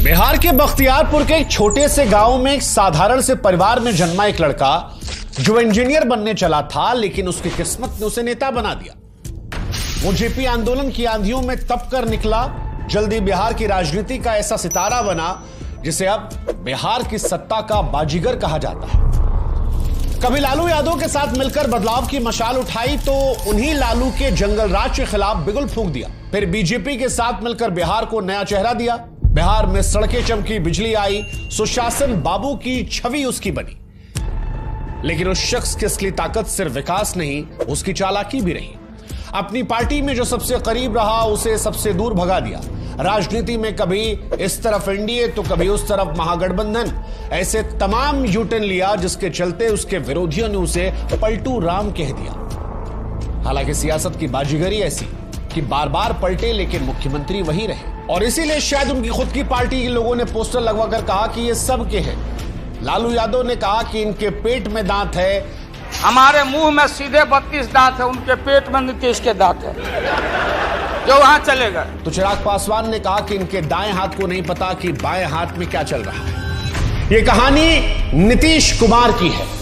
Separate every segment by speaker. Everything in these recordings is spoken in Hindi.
Speaker 1: बिहार के बख्तियारपुर के एक छोटे से गांव में एक साधारण से परिवार में जन्मा एक लड़का जो इंजीनियर बनने चला था, लेकिन उसकी किस्मत ने उसे नेता बना दिया। वो जेपी आंदोलन की आंधियों में तप कर निकला, जल्दी बिहार की राजनीति का ऐसा सितारा बना जिसे अब बिहार की सत्ता का बाजीगर कहा जाता है। कभी लालू यादव के साथ मिलकर बदलाव की मशाल उठाई तो उन्हीं लालू के जंगल राज के खिलाफ बिगुल फूंक दिया। फिर बीजेपी के साथ मिलकर बिहार को नया चेहरा दिया। बिहार में सड़कें चमकी, बिजली आई, सुशासन बाबू की छवि उसकी बनी। लेकिन उस शख्स की असली ताकत सिर्फ विकास नहीं, उसकी चालाकी भी रही। अपनी पार्टी में जो सबसे करीब रहा उसे सबसे दूर भगा दिया। राजनीति में कभी इस तरफ एनडीए तो कभी उस तरफ महागठबंधन, ऐसे तमाम यूटर्न लिया जिसके चलते उसके विरोधियों ने उसे पलटू राम कह दिया। हालांकि सियासत की बाजीगरी ऐसी कि बार बार पलटे लेकिन मुख्यमंत्री वही रहे, और इसीलिए शायद उनकी खुद की पार्टी के लोगों ने पोस्टर लगवाकर कहा कि ये सबके हैं। लालू यादव ने कहा कि इनके पेट में दांत है,
Speaker 2: हमारे मुंह में सीधे 32 दांत है, उनके पेट में नीतीश के दांत है जो वहां चलेगा।
Speaker 1: तो चिराग पासवान ने कहा कि इनके दाएं हाथ को नहीं पता कि बाएं हाथ में क्या चल रहा है। यह कहानी नीतीश कुमार की है।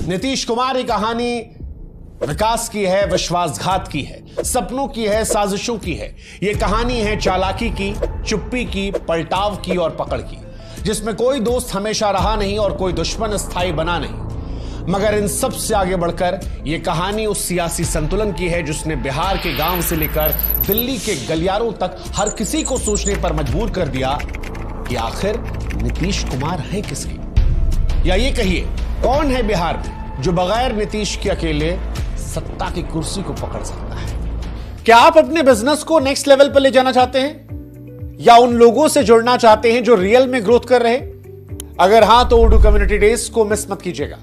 Speaker 1: नीतीश कुमार की कहानी विकास की है, विश्वासघात की है, सपनों की है, साजिशों की है। यह कहानी है चालाकी की, चुप्पी की, पलटाव की और पकड़ की, जिसमें कोई दोस्त हमेशा रहा नहीं और कोई दुश्मन स्थायी बना नहीं। मगर इन सब से आगे बढ़कर यह कहानी उस सियासी संतुलन की है जिसने बिहार के गांव से लेकर दिल्ली के गलियारों तक हर किसी को सोचने पर मजबूर कर दिया कि आखिर नीतीश कुमार है किसके, या ये कहिए कौन है बिहार में जो बगैर नीतीश के अकेले सत्ता की कुर्सी को पकड़ सकता है। क्या आप अपने बिजनेस को नेक्स्ट लेवल पर ले जाना चाहते हैं, या उन लोगों से जुड़ना चाहते हैं जो रियल में ग्रोथ कर रहे हैं? अगर हां तो ओडू कम्युनिटी डेज को मिस मत कीजिएगा।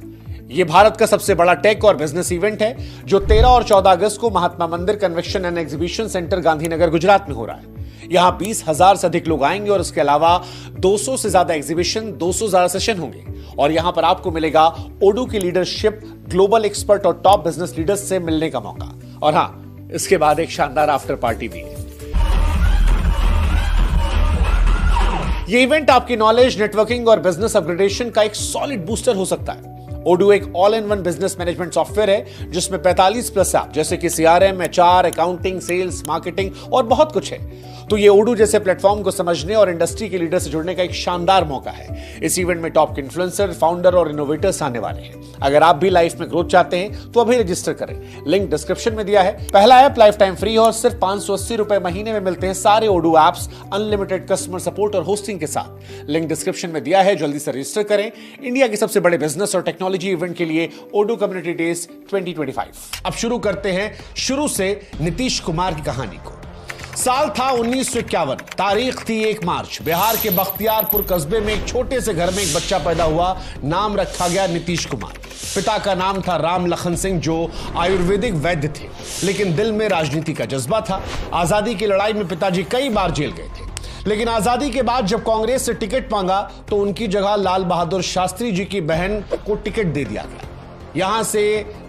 Speaker 1: यह भारत का सबसे बड़ा टेक और बिजनेस इवेंट है जो 13 और 14 अगस्त को महात्मा मंदिर convention and exhibition centre Gandhinagar Gujarat में हो रहा है। यहां 20,000 से अधिक लोग आएंगे और इसके अलावा 200 से ज्यादा एग्जीबिशन, 200 से ज्यादा सेशन होंगे, और यहां पर आपको मिलेगा ओडू की लीडरशिप, ग्लोबल एक्सपर्ट और टॉप बिजनेस लीडर्स से मिलने का मौका। और हां, इसके बाद एक शानदार आफ्टर पार्टी भी है। यह इवेंट आपकी नॉलेज, नेटवर्किंग और बिजनेस अपग्रेडेशन का एक सॉलिड बूस्टर हो सकता है। ओडू एक all in one business management software है जिसमें 45+ ऐप जैसे कि CRM, HR, accounting, sales, marketing और बहुत कुछ है। तो ये ओडू जैसे प्लेटफॉर्म को समझने और इंडस्ट्री के लीडर से जुड़ने का एक शानदार मौका है। इस इवेंट में टॉप इन्फ्लुएंसर, फाउंडर और इनोवेटर्स आने वाले हैं। अगर आप भी लाइफ में ग्रोथ चाहते हैं तो अभी रजिस्टर करें, लिंक डिस्क्रिप्शन में दिया है। पहला ऐप लाइफ टाइम फ्री और सिर्फ 580 रुपए महीने में मिलते हैं सारे ओडू ऐप्स, अनलिमिटेड कस्टमर सपोर्ट और होस्टिंग के साथ। लिंक डिस्क्रिप्शन में दिया है, जल्दी से रजिस्टर करें। इंडिया के सबसे बड़े बिजनेस और टेक्नोलॉजी इवेंट के लिए ओडू कम्युनिटी डेज 2025। अब शुरू करते हैं शुरू से नीतीश कुमार की कहानी को। साल था 1951, तारीख थी 1 मार्च। बिहार के बख्तियारपुर कस्बे में एक छोटे से घर में एक बच्चा पैदा हुआ। नाम रखा गया नीतीश कुमार। पिता का नाम था राम लखन सिंह जो आयुर्वेदिक वैद्य थे, लेकिन दिल में राजनीति का जज्बा था। आजादी की लड़ाई में पिताजी कई बार जेल गए थे, लेकिन आजादी के बाद जब कांग्रेस से टिकट मांगा तो उनकी जगह लाल बहादुर शास्त्री जी की बहन को टिकट दे दिया गया। यहां से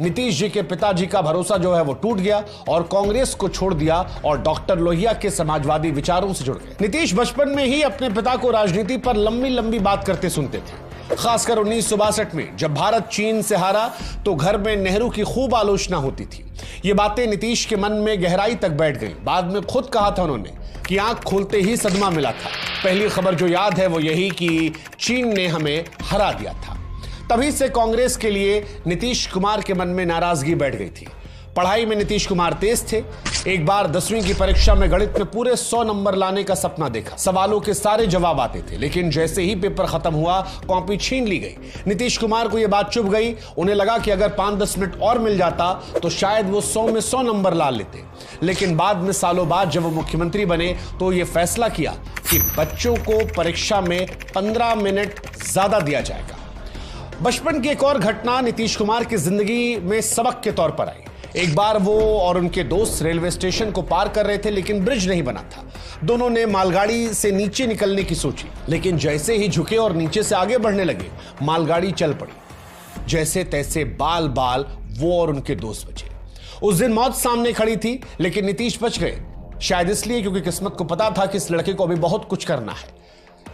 Speaker 1: नीतीश जी के पिताजी का भरोसा जो है वो टूट गया और कांग्रेस को छोड़ दिया और डॉक्टर लोहिया के समाजवादी विचारों से जुड़ गए। नीतीश बचपन में ही अपने पिता को राजनीति पर लंबी लंबी बात करते सुनते थे। खासकर 1962 में जब भारत चीन से हारा तो घर में नेहरू की खूब आलोचना होती थी। ये बातें नीतीश के मन में गहराई तक बैठ गई। बाद में खुद कहा था उन्होंने कि आंख खोलते ही सदमा मिला था। पहली खबर जो याद है वो यही कि चीन ने हमें हरा दिया था। तभी से कांग्रेस के लिए नीतीश कुमार के मन में नाराजगी बैठ गई थी। पढ़ाई में नीतीश कुमार तेज थे। एक बार 10वीं की परीक्षा में गणित में पूरे 100 नंबर लाने का सपना देखा। सवालों के सारे जवाब आते थे, लेकिन जैसे ही पेपर खत्म हुआ कॉपी छीन ली गई। नीतीश कुमार को यह बात चुभ गई। उन्हें लगा कि अगर 5-10 मिनट और मिल जाता तो शायद वो 100 में 100 नंबर ला लेते। लेकिन बाद में, सालों बाद जब वो मुख्यमंत्री बने तो ये फैसला किया कि बच्चों को परीक्षा में 15 मिनट ज्यादा दिया जाएगा। बचपन की एक और घटना नीतीश कुमार की जिंदगी में सबक के तौर पर आई। एक बार वो और उनके दोस्त रेलवे स्टेशन को पार कर रहे थे, लेकिन ब्रिज नहीं बना था। दोनों ने मालगाड़ी से नीचे निकलने की सोची, लेकिन जैसे ही झुके और नीचे से आगे बढ़ने लगे, मालगाड़ी चल पड़ी। जैसे तैसे बाल बाल वो और उनके दोस्त बचे। उस दिन मौत सामने खड़ी थी, लेकिन नीतीश बच गए। शायद इसलिए क्योंकि किस्मत को पता था कि इस लड़के को अभी बहुत कुछ करना है।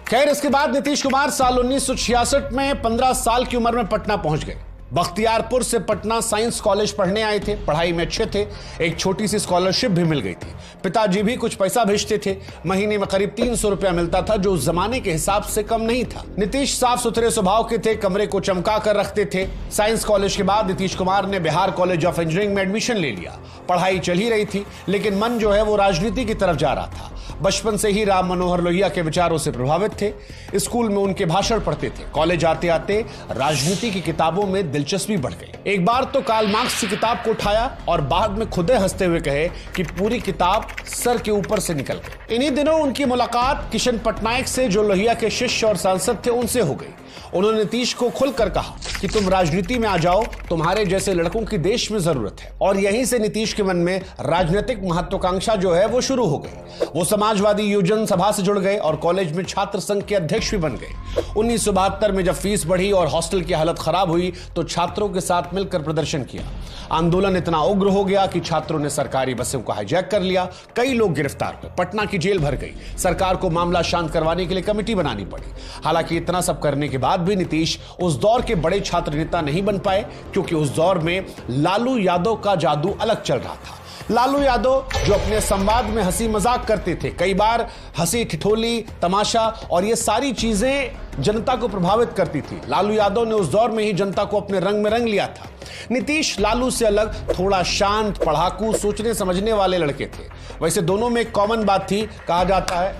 Speaker 1: खैर, इसके बाद नीतीश कुमार साल 1966 में 15 साल की उम्र में पटना पहुंच गए। बख्तियारपुर से पटना साइंस कॉलेज पढ़ने आए थे, पढ़ाई में अच्छे थे, एक छोटी सी स्कॉलरशिप भी मिल गई थी। पिताजी भी कुछ पैसा भेजते थे, महीने में करीब 300 रुपया मिलता था, जो उस जमाने के हिसाब से कम नहीं था। नीतीश साफ सुथरे स्वभाव के थे, कमरे को चमका कर रखते थे। साइंस कॉलेज के बाद नीतीश कुमार ने बिहार कॉलेज ऑफ इंजीनियरिंग में एडमिशन ले लिया। पढ़ाई चल ही रही थी, लेकिन मन जो है वो राजनीति की तरफ जा रहा था। बचपन से ही राम मनोहर लोहिया के विचारों से प्रभावित थे। स्कूल में उनके भाषण पढ़ते थे। कॉलेज आते आते राजनीति की किताबों में दिलचस्पी बढ़ गई। एक बार तो कार्ल मार्क्स की किताब को उठाया और बाद में खुदे हंसते हुए कहे कि पूरी किताब सर के ऊपर से निकल गई। इन्हीं दिनों उनकी मुलाकात किशन पटनायक से, जो लोहिया के शिष्य और सांसद थे, उनसे हो गई। उन्होंने नीतीश को खुलकर कहा कि तुम राजनीति में आ जाओ, तुम्हारे जैसे लड़कों की देश में जरूरत है। और यहीं से नीतीश के मन में राजनीतिक महत्वाकांक्षा जो है वो शुरू हो गई। वो समाजवादी युवजन सभा से जुड़ गए और कॉलेज में छात्र संघ के अध्यक्ष भी बन गए। 1972 में जब फीस बढ़ी और हॉस्टल की हालत खराब हुई तो छात्रों के साथ मिलकर प्रदर्शन किया। आंदोलन इतना उग्र हो गया कि छात्रों ने सरकारी बसों को हाईजैक कर लिया। कई लोग गिरफ्तार हुए, पटना की जेल भर गई। सरकार को मामला शांत करवाने के लिए कमेटी बनानी पड़ी। हालांकि इतना सब करने के बाद भी नीतीश उस दौर के बड़े छात्र नेता नहीं बन पाए, क्योंकि उस दौर में लालू यादव का जादू अलग चल रहा था। लालू यादव जो अपने संवाद में हंसी मजाक करते थे, कई बार हंसी ठिठोली तमाशा और ये सारी चीजें जनता को प्रभावित करती थी। लालू यादव ने उस दौर में ही जनता को अपने रंग में रंग लिया था। नीतीश लालू से अलग थोड़ा शांत, पढ़ाकू, सोचने समझने वाले लड़के थे। वैसे दोनों में एक कॉमन बात थी, कहा जाता है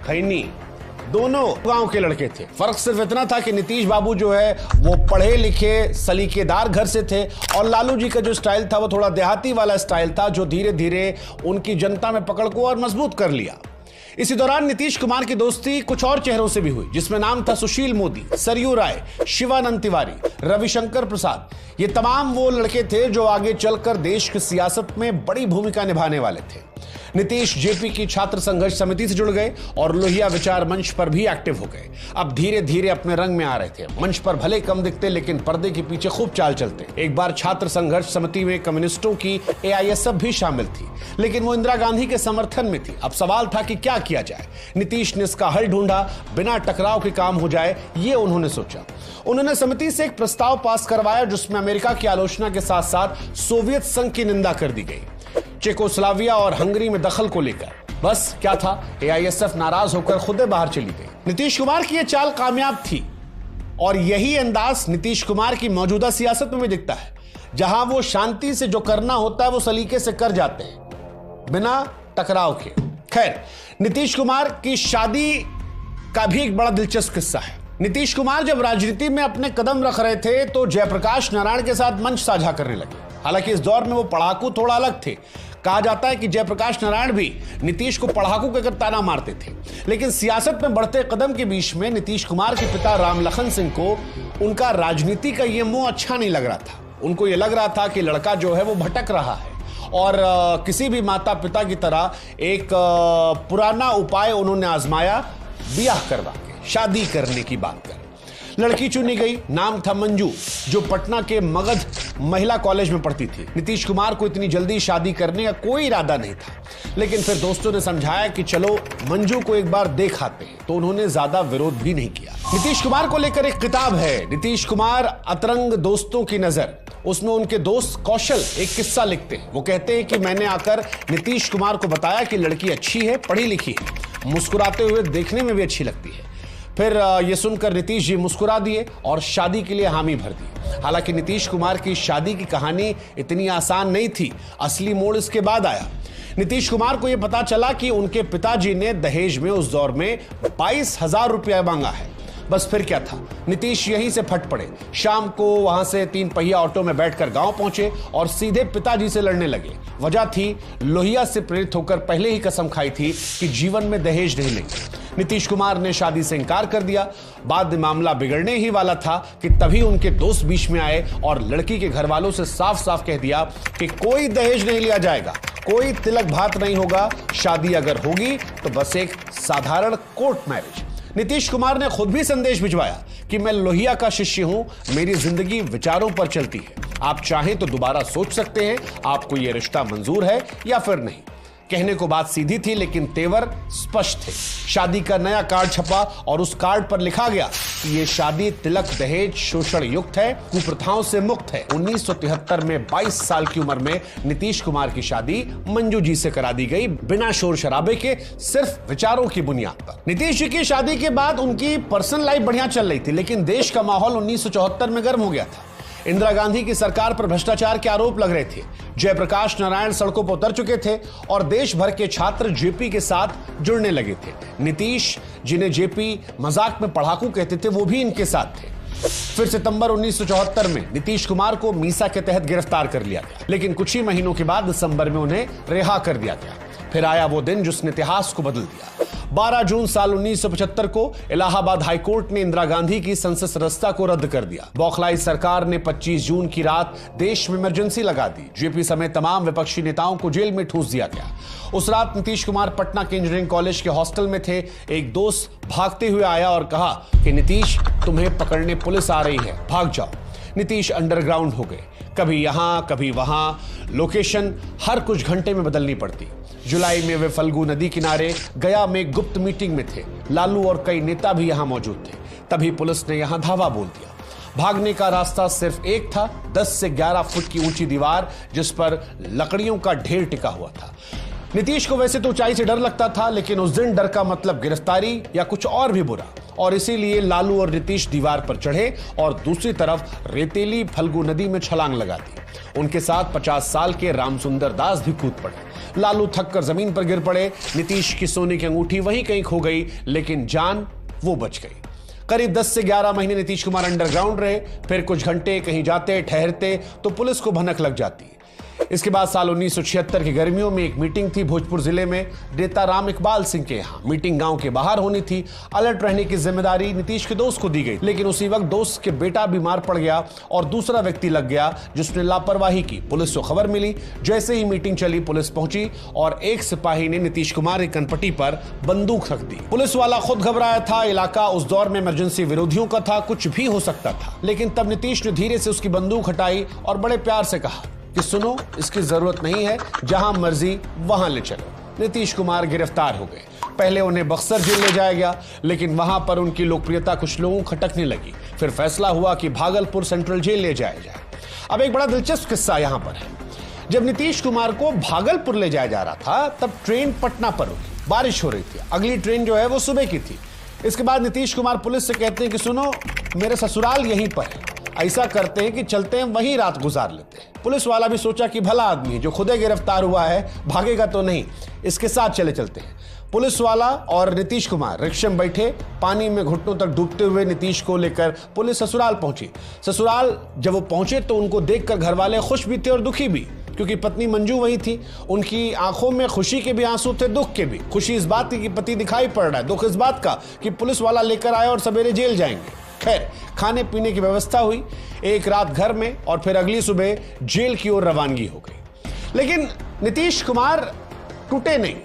Speaker 1: खैनी। दोनों गांव के लड़के थे। फर्क सिर्फ इतना था कि नीतीश बाबू जो है वो पढ़े लिखे सलीकेदार घर से थे और लालू जी का जो स्टाइल था वो थोड़ा देहाती वाला स्टाइल था, जो धीरे धीरे उनकी जनता में पकड़ को और मजबूत कर लिया। इसी दौरान नीतीश कुमार की दोस्ती कुछ और चेहरों से भी हुई, जिसमें नाम था सुशील मोदी, सरयू राय, शिवानंद तिवारी, रविशंकर प्रसाद। ये तमाम वो लड़के थे जो आगे चलकर देश की सियासत में बड़ी भूमिका निभाने वाले थे। नीतीश जेपी की छात्र संघर्ष समिति से जुड़ गए और लोहिया विचार मंच पर भी एक्टिव हो गए। अब धीरे धीरे अपने रंग में आ रहे थे। मंच पर भले कम दिखते, लेकिन पर्दे के पीछे खूब चाल चलते। एक बार छात्र संघर्ष समिति में कम्युनिस्टों की एआईएसएफ भी शामिल थी, लेकिन वो इंदिरा गांधी के समर्थन में थी। अब सवाल था कि क्या किया जाए। नीतीश ने इसका हल ढूंढा, बिना टकराव के काम हो जाए ये उन्होंने सोचा। उन्होंने समिति से एक प्रस्ताव पास करवाया जिसमें अमेरिका की आलोचना के साथ साथ सोवियत संघ की निंदा कर दी गई, चेकोस्लोवाकिया और हंगरी में दखल को लेकर। बस क्या था, एआईएसएफ नाराज होकर खुद बाहर चली गई। नीतीश कुमार की यह चाल कामयाब थी और यही अंदाज नीतीश कुमार की मौजूदा सियासत में भी दिखता है, जहां वो शांति से जो करना होता है वो सलीके से कर जाते हैं, बिना टकराव के। खैर, नीतीश कुमार की शादी का भी एक बड़ा दिलचस्प किस्सा है। नीतीश कुमार जब राजनीति में अपने कदम रख रहे थे तो जयप्रकाश नारायण के साथ मंच साझा करने लगे। हालांकि इस दौर में वो पढ़ाकू थोड़ा अलग थे। कहा जाता है कि जयप्रकाश नारायण भी नीतीश को पढ़ाकू कहकर ताना मारते थे। लेकिन सियासत में बढ़ते कदम के बीच में नीतीश कुमार के पिता राम लखन सिंह को उनका राजनीति का ये मोह अच्छा नहीं लग रहा था। उनको ये लग रहा था कि लड़का जो है वो भटक रहा है और किसी भी माता पिता की तरह एक पुराना उपाय उन्होंने आजमाया, ब्याह करवा के शादी करने की बात कर। लड़की चुनी गई, नाम था मंजू, जो पटना के मगध महिला कॉलेज में पढ़ती थी। नीतीश कुमार को इतनी जल्दी शादी करने का कोई इरादा नहीं था, लेकिन फिर दोस्तों ने समझाया कि चलो मंजू को एक बार देख आते हैं, तो उन्होंने ज्यादा विरोध भी नहीं किया। नीतीश कुमार को लेकर एक किताब है, नीतीश कुमार अतरंग दोस्तों की नजर। उसमें उनके दोस्त कौशल एक किस्सा लिखते हैं। वो कहते हैं कि मैंने आकर नीतीश कुमार को बताया कि लड़की अच्छी है, पढ़ी लिखी है, मुस्कुराते हुए देखने में भी अच्छी लगती है। फिर यह सुनकर नीतीश जी मुस्कुरा दिए और शादी के लिए हामी भर दी। हालांकि नीतीश कुमार की शादी की कहानी इतनी आसान नहीं थी। असली मोड़ इसके बाद आया। नीतीश कुमार को यह पता चला कि उनके पिताजी ने दहेज में उस दौर में 22,000 रुपया मांगा है। बस फिर क्या था, नीतीश यहीं से फट पड़े। शाम को वहां से 3 पहिया ऑटो में बैठकर गांव पहुंचे और सीधे पिताजी से लड़ने लगे। वजह थी, लोहिया से प्रेरित होकर पहले ही कसम खाई थी कि जीवन में दहेज नहीं लेंगे। नीतीश कुमार ने शादी से इंकार कर दिया। बाद में मामला बिगड़ने ही वाला था कि तभी उनके दोस्त बीच में आए और लड़की के घर वालों से साफ साफ कह दिया कि कोई दहेज नहीं लिया जाएगा, कोई तिलक भात नहीं होगा, शादी अगर होगी तो बस एक साधारण कोर्ट मैरिज। नीतीश कुमार ने खुद भी संदेश भिजवाया कि मैं लोहिया का शिष्य हूं, मेरी जिंदगी विचारों पर चलती है। आप चाहें तो दोबारा सोच सकते हैं आपको यह रिश्ता मंजूर है या फिर नहीं। कहने को बात सीधी थी लेकिन तेवर स्पष्ट थे। शादी का नया कार्ड छपा और उस कार्ड पर लिखा गया कि यह शादी तिलक दहेज शोषण युक्त है, कुप्रथाओं से मुक्त है। 1973 में 22 साल की उम्र में नीतीश कुमार की शादी मंजू जी से करा दी गई, बिना शोर शराबे के, सिर्फ विचारों की बुनियाद पर। नीतीश जी की शादी के बाद उनकी पर्सनल लाइफ बढ़िया चल रही थी, लेकिन देश का माहौल 1974 में गर्म हो गया था। इंदिरा गांधी की सरकार पर भ्रष्टाचार के आरोप लग रहे थे। जयप्रकाश नारायण सड़कों पर उतर चुके थे और देश भर के छात्र जेपी के साथ जुड़ने लगे थे। नीतीश, जिन्हें जेपी मजाक में पढ़ाकू कहते थे, वो भी इनके साथ थे। फिर सितंबर 1974 में नीतीश कुमार को मीसा के तहत गिरफ्तार कर लिया गया, लेकिन कुछ ही महीनों के बाद दिसंबर में उन्हें रिहा कर दिया गया। फिर आया वो दिन जिसने इतिहास को बदल दिया। 12 जून साल 1975 को इलाहाबाद हाईकोर्ट ने इंदिरा गांधी की संसद सदस्यता को रद्द कर दिया। बौखलाई सरकार ने 25 जून की रात देश में इमरजेंसी लगा दी। जेपी समेत तमाम विपक्षी नेताओं को जेल में ठूस दिया गया। उस रात नीतीश कुमार पटना के इंजीनियरिंग कॉलेज के हॉस्टल में थे। एक दोस्त भागते हुए आया और कहा कि नीतीश, तुम्हें पकड़ने पुलिस आ रही है, भाग जाओ। नीतीश अंडरग्राउंड हो गए, कभी यहां कभी वहां, लोकेशन हर कुछ घंटे में बदलनी पड़ती। जुलाई में वे फल्गु नदी किनारे गया में गुप्त मीटिंग में थे। लालू और कई नेता भी यहां मौजूद थे। तभी पुलिस ने यहां धावा बोल दिया। भागने का रास्ता सिर्फ एक था, 10 से 11 फुट की ऊंची दीवार जिस पर लकड़ियों का ढेर टिका हुआ था। नीतीश को वैसे तो ऊंचाई से डर लगता था, लेकिन उस दिन डर का मतलब गिरफ्तारी या कुछ और भी बुरा, और इसीलिए लालू और नीतीश दीवार पर चढ़े और दूसरी तरफ रेतीली फल्गु नदी में छलांग लगा दी। उनके साथ 50 साल के रामसुंदर दास भी कूद पड़े। लालू थककर जमीन पर गिर पड़े। नीतीश की सोने की अंगूठी वहीं कहीं खो गई, लेकिन जान वो बच गई। करीब 10 से 11 महीने नीतीश कुमार अंडरग्राउंड रहे। फिर कुछ घंटे कहीं जाते ठहरते तो पुलिस को भनक लग जाती। इसके बाद साल 1976 की गर्मियों में एक मीटिंग थी भोजपुर जिले में नेता राम इकबाल सिंह के यहाँ। मीटिंग गांव के बाहर होनी थी। अलर्ट रहने की जिम्मेदारी नीतीश के दोस्त को दी गई, लेकिन उसी वक्त दोस्त के बेटा बीमार पड़ गया और दूसरा व्यक्ति लग गया जिसने लापरवाही की। पुलिस को खबर मिली। जैसे ही मीटिंग चली, पुलिस पहुंची और एक सिपाही ने नीतीश कुमार की कनपटी पर बंदूक रख दी। पुलिस वाला खुद घबराया था। इलाका उस दौर में इमरजेंसी विरोधियों का था, कुछ भी हो सकता था। लेकिन तब नीतीश ने धीरे से उसकी बंदूक हटाई और बड़े प्यार से कहा कि सुनो, इसकी जरूरत नहीं है, जहां मर्जी वहां ले चलो। नीतीश कुमार गिरफ्तार हो गए। पहले उन्हें बक्सर जेल ले जाया गया, लेकिन वहां पर उनकी लोकप्रियता कुछ लोगों को खटकने लगी। फिर फैसला हुआ कि भागलपुर सेंट्रल जेल ले जाया जाए। अब एक बड़ा दिलचस्प किस्सा यहां पर है। जब नीतीश कुमार को भागलपुर ले जाया जा रहा था, तब ट्रेन पटना पर रुकी। बारिश हो रही थी। अगली ट्रेन जो है वो सुबह की थी। इसके बाद नीतीश कुमार पुलिस से कहते हैं कि सुनो, मेरे ससुराल यहीं पर है, ऐसा करते हैं कि चलते हैं वहीं रात गुजार लेते हैं। पुलिस वाला भी सोचा कि भला आदमी है, जो खुद गिरफ्तार हुआ है, भागेगा तो नहीं, इसके साथ चले चलते हैं। पुलिस वाला और नीतीश कुमार रिक्शे में बैठे। पानी में घुटनों तक डूबते हुए नीतीश को लेकर पुलिस ससुराल पहुंची। ससुराल जब वो पहुंचे तो उनको देखकर घर वाले खुश भी थे और दुखी भी, क्योंकि पत्नी मंजू वही थी। उनकी आंखों में खुशी के भी आंसू थे, दुख के भी। खुशी इस बात की कि पति दिखाई पड़ रहा है, दुख इस बात का कि पुलिस वाला लेकर आया और सवेरे जेल जाएंगे। खैर, खाने पीने की व्यवस्था हुई। एक रात घर में और फिर अगली सुबह जेल की ओर रवानगी हो गई। लेकिन नीतीश कुमार टूटे नहीं।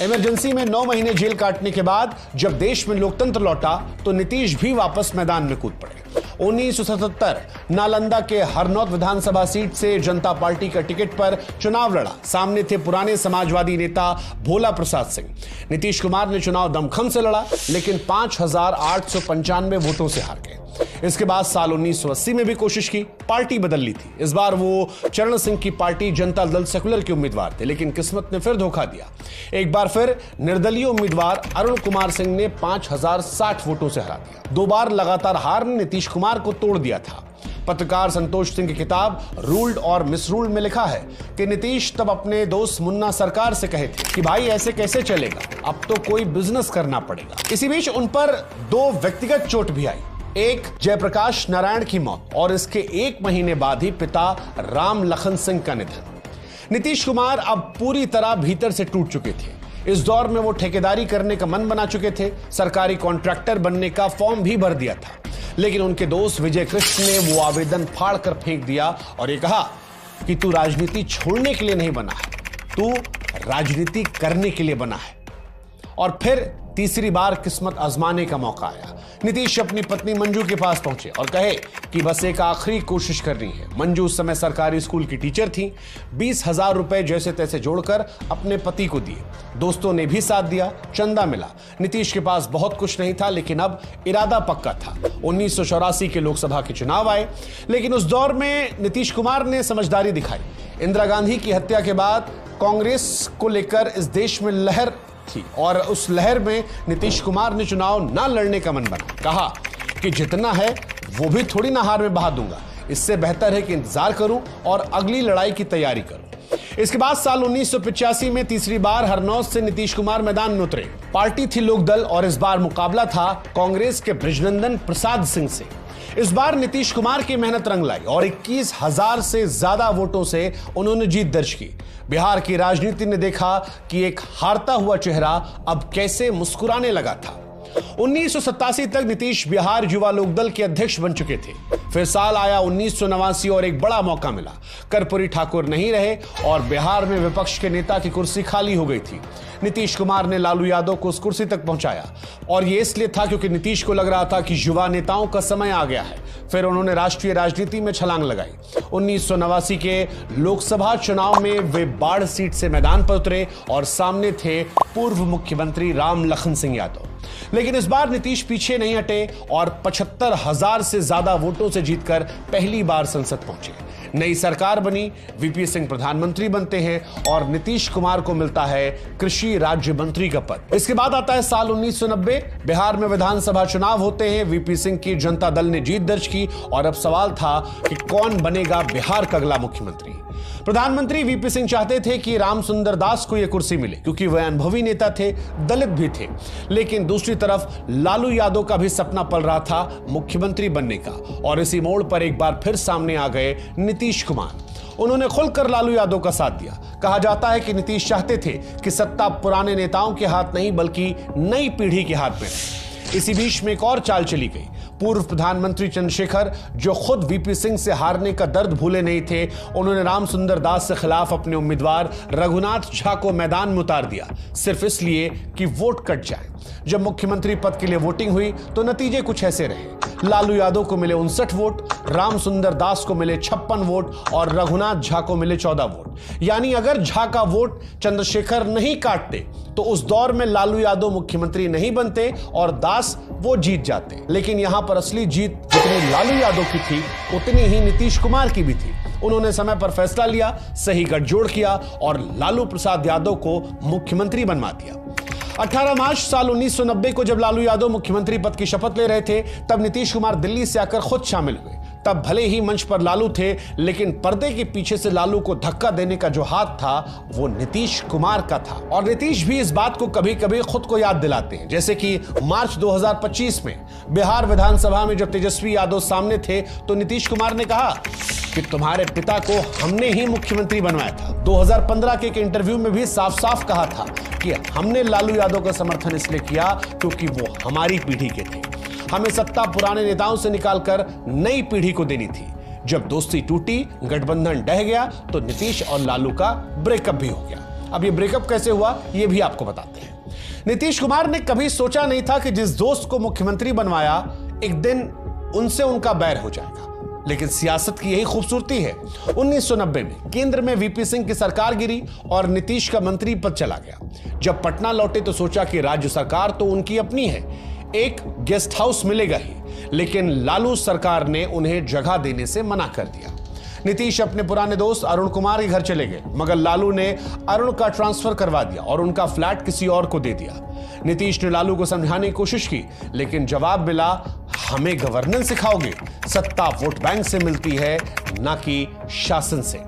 Speaker 1: इमरजेंसी में 9 महीने जेल काटने के बाद जब देश में लोकतंत्र लौटा तो नीतीश भी वापस मैदान में कूद पड़े। 1977 नालंदा के हरनौत विधानसभा सीट से जनता पार्टी का टिकट पर चुनाव लड़ा। सामने थे पुराने समाजवादी नेता भोला प्रसाद सिंह। नीतीश कुमार ने चुनाव दमखम से लड़ा, लेकिन 5895 वोटों से हार गए। इसके बाद साल 1980 में भी कोशिश की, पार्टी बदल ली थी। इस बार वो चरण सिंह की पार्टी जनता दल सेकुलर के उम्मीदवार थे, लेकिन किस्मत ने फिर धोखा दिया। एक बार फिर निर्दलीय उम्मीदवार अरुण कुमार सिंह ने 5060 वोटों से हरा दिया। 2 बार लगातार हार ने नीतीश कुमार को तोड़ दिया था। पत्रकार संतोष सिंह की किताब रूल्ड और मिसरूल्ड में लिखा है कि नीतीश तब अपने दोस्त मुन्ना सरकार से कहे थे कि भाई ऐसे कैसे चलेगा, अब तो कोई बिजनेस करना पड़ेगा। इसी बीच उन पर 2 व्यक्तिगत चोट भी आई। एक जयप्रकाश नारायण की मौत और इसके 1 महीने बाद ही पिता राम लखन सिंह का निधन। नीतीश कुमार अब पूरी तरह भीतर से टूट चुके थे। इस दौर में वो ठेकेदारी करने का मन बना चुके थे। सरकारी कॉन्ट्रैक्टर बनने का फॉर्म भी भर दिया था, लेकिन उनके दोस्त विजय कृष्ण ने वो आवेदन फाड़ कर फेंक दिया और ये कहा कि तू राजनीति छोड़ने के लिए नहीं बना है, तू राजनीति करने के लिए बना है। और फिर तीसरी बार किस्मत आजमाने का मौका आया। नीतीश अपनी पत्नी मंजू के पास पहुंचे और कहे कि बस एक आखिरी कोशिश करनी है। मंजू उस समय सरकारी स्कूल की टीचर थी। 20,000 रुपए जैसे तैसे जोड़कर अपने पति को दिए। दोस्तों ने भी साथ दिया, चंदा मिला। नीतीश के पास बहुत कुछ नहीं था, लेकिन अब इरादा पक्का था। 1984 के लोकसभा के चुनाव आए, लेकिन उस दौर में नीतीश कुमार ने समझदारी दिखाई। इंदिरा गांधी की हत्या के बाद कांग्रेस को लेकर इस देश में लहर थी और उस लहर में नीतीश कुमार ने चुनाव ना लड़ने का मन बना। कहा कि जितना है वो भी थोड़ी ना हार में बहा दूंगा, इससे बेहतर है कि इंतजार करूं और अगली लड़ाई की तैयारी करूं। इसके बाद साल 1985 में तीसरी बार हरनौत से नीतीश कुमार मैदान में उतरे। पार्टी थी लोकदल और इस बार मुकाबला था कांग्रेस के बृजनंदन प्रसाद सिंह से। इस बार नीतीश कुमार की मेहनत रंग लाई और 21,000 से ज्यादा वोटों से उन्होंने जीत दर्ज की। बिहार की राजनीति ने देखा कि एक हारता हुआ चेहरा अब कैसे मुस्कुराने लगा था। 1987 तक नीतीश बिहार युवा लोकदल के अध्यक्ष बन चुके थे। फिर साल आया 1989 और एक बड़ा मौका मिला। कर्पूरी ठाकुर नहीं रहे और बिहार में विपक्ष के नेता की कुर्सी खाली हो गई थी। नीतीश कुमार ने लालू यादव को उस कुर्सी तक पहुंचाया और यह इसलिए था क्योंकि नीतीश को लग रहा था कि युवा नेताओं का समय आ गया है। फिर उन्होंने राष्ट्रीय राजनीति में छलांग लगाई। 1989 के लोकसभा चुनाव में वे बाढ़ सीट से मैदान पर उतरे और सामने थे पूर्व मुख्यमंत्री राम लखन सिंह यादव। लेकिन इस बार नीतीश पीछे नहीं हटे और 75,000 से ज्यादा वोटों से जीतकर पहली बार संसद पहुंचे। नई सरकार बनी, वीपी सिंह प्रधानमंत्री बनते हैं और नीतीश कुमार को मिलता है कृषि राज्य मंत्री का पद। इसके बाद आता है साल 1990। बिहार में विधानसभा चुनाव होते हैं। वीपी सिंह की जनता दल ने जीत दर्ज की और अब सवाल था कि कौन बनेगा बिहार का अगला मुख्यमंत्री। प्रधानमंत्री वीपी सिंह चाहते थे कि रामसुंदर दास को यह कुर्सी मिले क्योंकि वह अनुभवी नेता थे, दलित भी थे। लेकिन दूसरी तरफ लालू यादव का भी सपना पल रहा था मुख्यमंत्री बनने का और इसी मोड़ पर एक बार फिर सामने आ गए नीतीश कुमार। उन्होंने खुलकर लालू यादव का साथ दिया। कहा जाता है कि नीतीश चाहते थे कि सत्ता पुराने नेताओं के हाथ नहीं बल्कि नई पीढ़ी के हाथ में रहे। इसी बीच में एक और चाल चली गई। पूर्व प्रधानमंत्री चंद्रशेखर, जो खुद वीपी सिंह से हारने का दर्द भूले नहीं थे, उन्होंने रामसुंदर दास के खिलाफ अपने उम्मीदवार रघुनाथ झा को मैदान में उतार दिया, सिर्फ इसलिए कि वोट कट जाए। जब मुख्यमंत्री पद के लिए वोटिंग हुई तो नतीजे कुछ ऐसे रहे। लालू यादव को मिले 59 वोट, रामसुंदर दास को मिले 56 वोट और रघुनाथ झा को मिले 14 वोट। यानी अगर झा का वोट चंद्रशेखर नहीं काटते तो उस दौर में लालू यादव मुख्यमंत्री नहीं बनते और दास वो जीत जाते। लेकिन यहां पर असली जीत जितनी लालू यादव की थी उतनी ही नीतीश कुमार की भी थी। उन्होंने समय पर फैसला लिया, सही गठजोड़ किया और लालू प्रसाद यादव को मुख्यमंत्री बनवा दिया। 18 मार्च साल 1990 को जब लालू यादव मुख्यमंत्री पद की शपथ ले रहे थे, तब नीतीश कुमार दिल्ली से आकर खुद शामिल हुए। तब भले ही मंच पर लालू थे, लेकिन पर्दे के पीछे से लालू को धक्का देने का जो हाथ था वो नीतीश कुमार का था। और नीतीश भी इस बात को कभी कभी खुद को याद दिलाते हैं। जैसे कि मार्च 2025 में बिहार विधानसभा में जब तेजस्वी यादव सामने थे तो नीतीश कुमार ने कहा कि तुम्हारे पिता को हमने ही मुख्यमंत्री बनवाया था। 2015 के एक इंटरव्यू में भी साफ साफ कहा था कि हमने लालू यादव का समर्थन इसलिए किया क्योंकि वो हमारी पीढ़ी के थे। हमें सत्ता पुराने नेताओं से निकालकर नई पीढ़ी को देनी थी। जब दोस्ती टूटी, गठबंधन ढह गया तो नीतीश और लालू का ब्रेकअप भी हो गया। अब ये ब्रेकअप कैसे हुआ ये भी आपको बताते हैं। नीतीश कुमार ने कभी सोचा नहीं था कि जिस दोस्त को मुख्यमंत्री बनवाया एक दिन उनसे उनका बैर हो जाएगा। लेकिन सियासत की यही खूबसूरती है। 1990 में केंद्र में वीपी सिंह की सरकार गिरी और नीतीश का मंत्री पद चला गया। जब पटना लौटे तो सोचा कि राज्य सरकार तो उनकी अपनी है, एक गेस्ट हाउस मिलेगा ही। लेकिन लालू सरकार ने उन्हें जगह देने से मना कर दिया। नीतीश अपने पुराने दोस्त अरुण कुमार के घर चले गए, मगर लालू ने अरुण का ट्रांसफर करवा दिया और उनका फ्लैट किसी और को दे दिया। नीतीश ने लालू को समझाने की कोशिश की, लेकिन जवाब मिला, हमें गवर्नेंस सिखाओगे? सत्ता वोट बैंक से मिलती है, ना कि शासन से।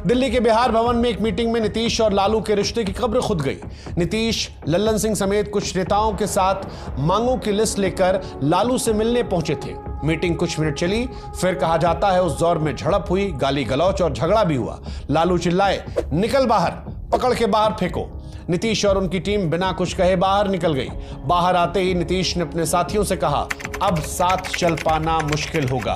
Speaker 1: दिल्ली के बिहार भवन में एक मीटिंग में नीतीश और लालू के रिश्ते की कब्र खुद गई। नीतीश लल्लन सिंह समेत कुछ नेताओं के साथ मांगों की लिस्ट लेकर लालू से मिलने पहुंचे थे। मीटिंग कुछ मिनट चली, फिर कहा जाता है उस दौर में झड़प हुई, गाली गलौच और झगड़ा भी हुआ। लालू चिल्लाए, निकल बाहर, पकड़ के बाहर फेंको। नीतीश और उनकी टीम बिना कुछ कहे बाहर निकल गई। बाहर आते ही नीतीश ने अपने साथियों से कहा, अब साथ चल पाना मुश्किल होगा।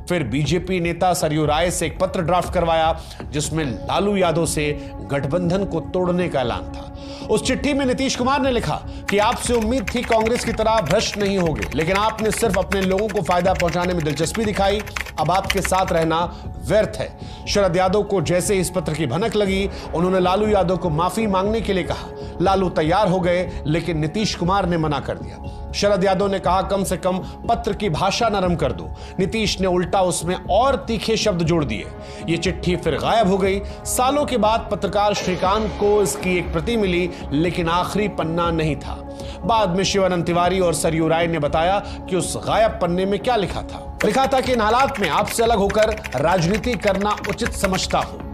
Speaker 1: फिर बीजेपी नेता सरयू राय से एक पत्र ड्राफ्ट करवाया जिसमें लालू यादव से गठबंधन को तोड़ने का ऐलान था। उस चिट्ठी में नीतीश कुमार ने लिखा कि आपसे उम्मीद थी कांग्रेस की तरह भ्रष्ट नहीं होगे, लेकिन आपने सिर्फ अपने लोगों को फायदा पहुंचाने में दिलचस्पी दिखाई। अब आपके साथ रहना व्यर्थ है। शरद यादव को जैसे इस पत्र की भनक लगी, उन्होंने लालू यादव को माफी मांगने के लिए कहा। लालू तैयार हो गए, लेकिन नीतीश कुमार ने मना कर दिया। शरद यादव ने कहा कम से कम पत्र की भाषा नरम कर दो। नीतीश ने उल्टा उसमें और तीखे शब्द जोड़ दिए। ये चिट्ठी फिर गायब हो गई। सालों के बाद पत्रकार श्रीकांत को इसकी एक प्रति मिली, लेकिन आखिरी पन्ना नहीं था। बाद में शिवानंद तिवारी और सरयू राय ने बताया कि उस गायब पन्ने में क्या लिखा था। लिखा था कि इन हालात में आपसे अलग होकर राजनीति करना उचित समझता हूं।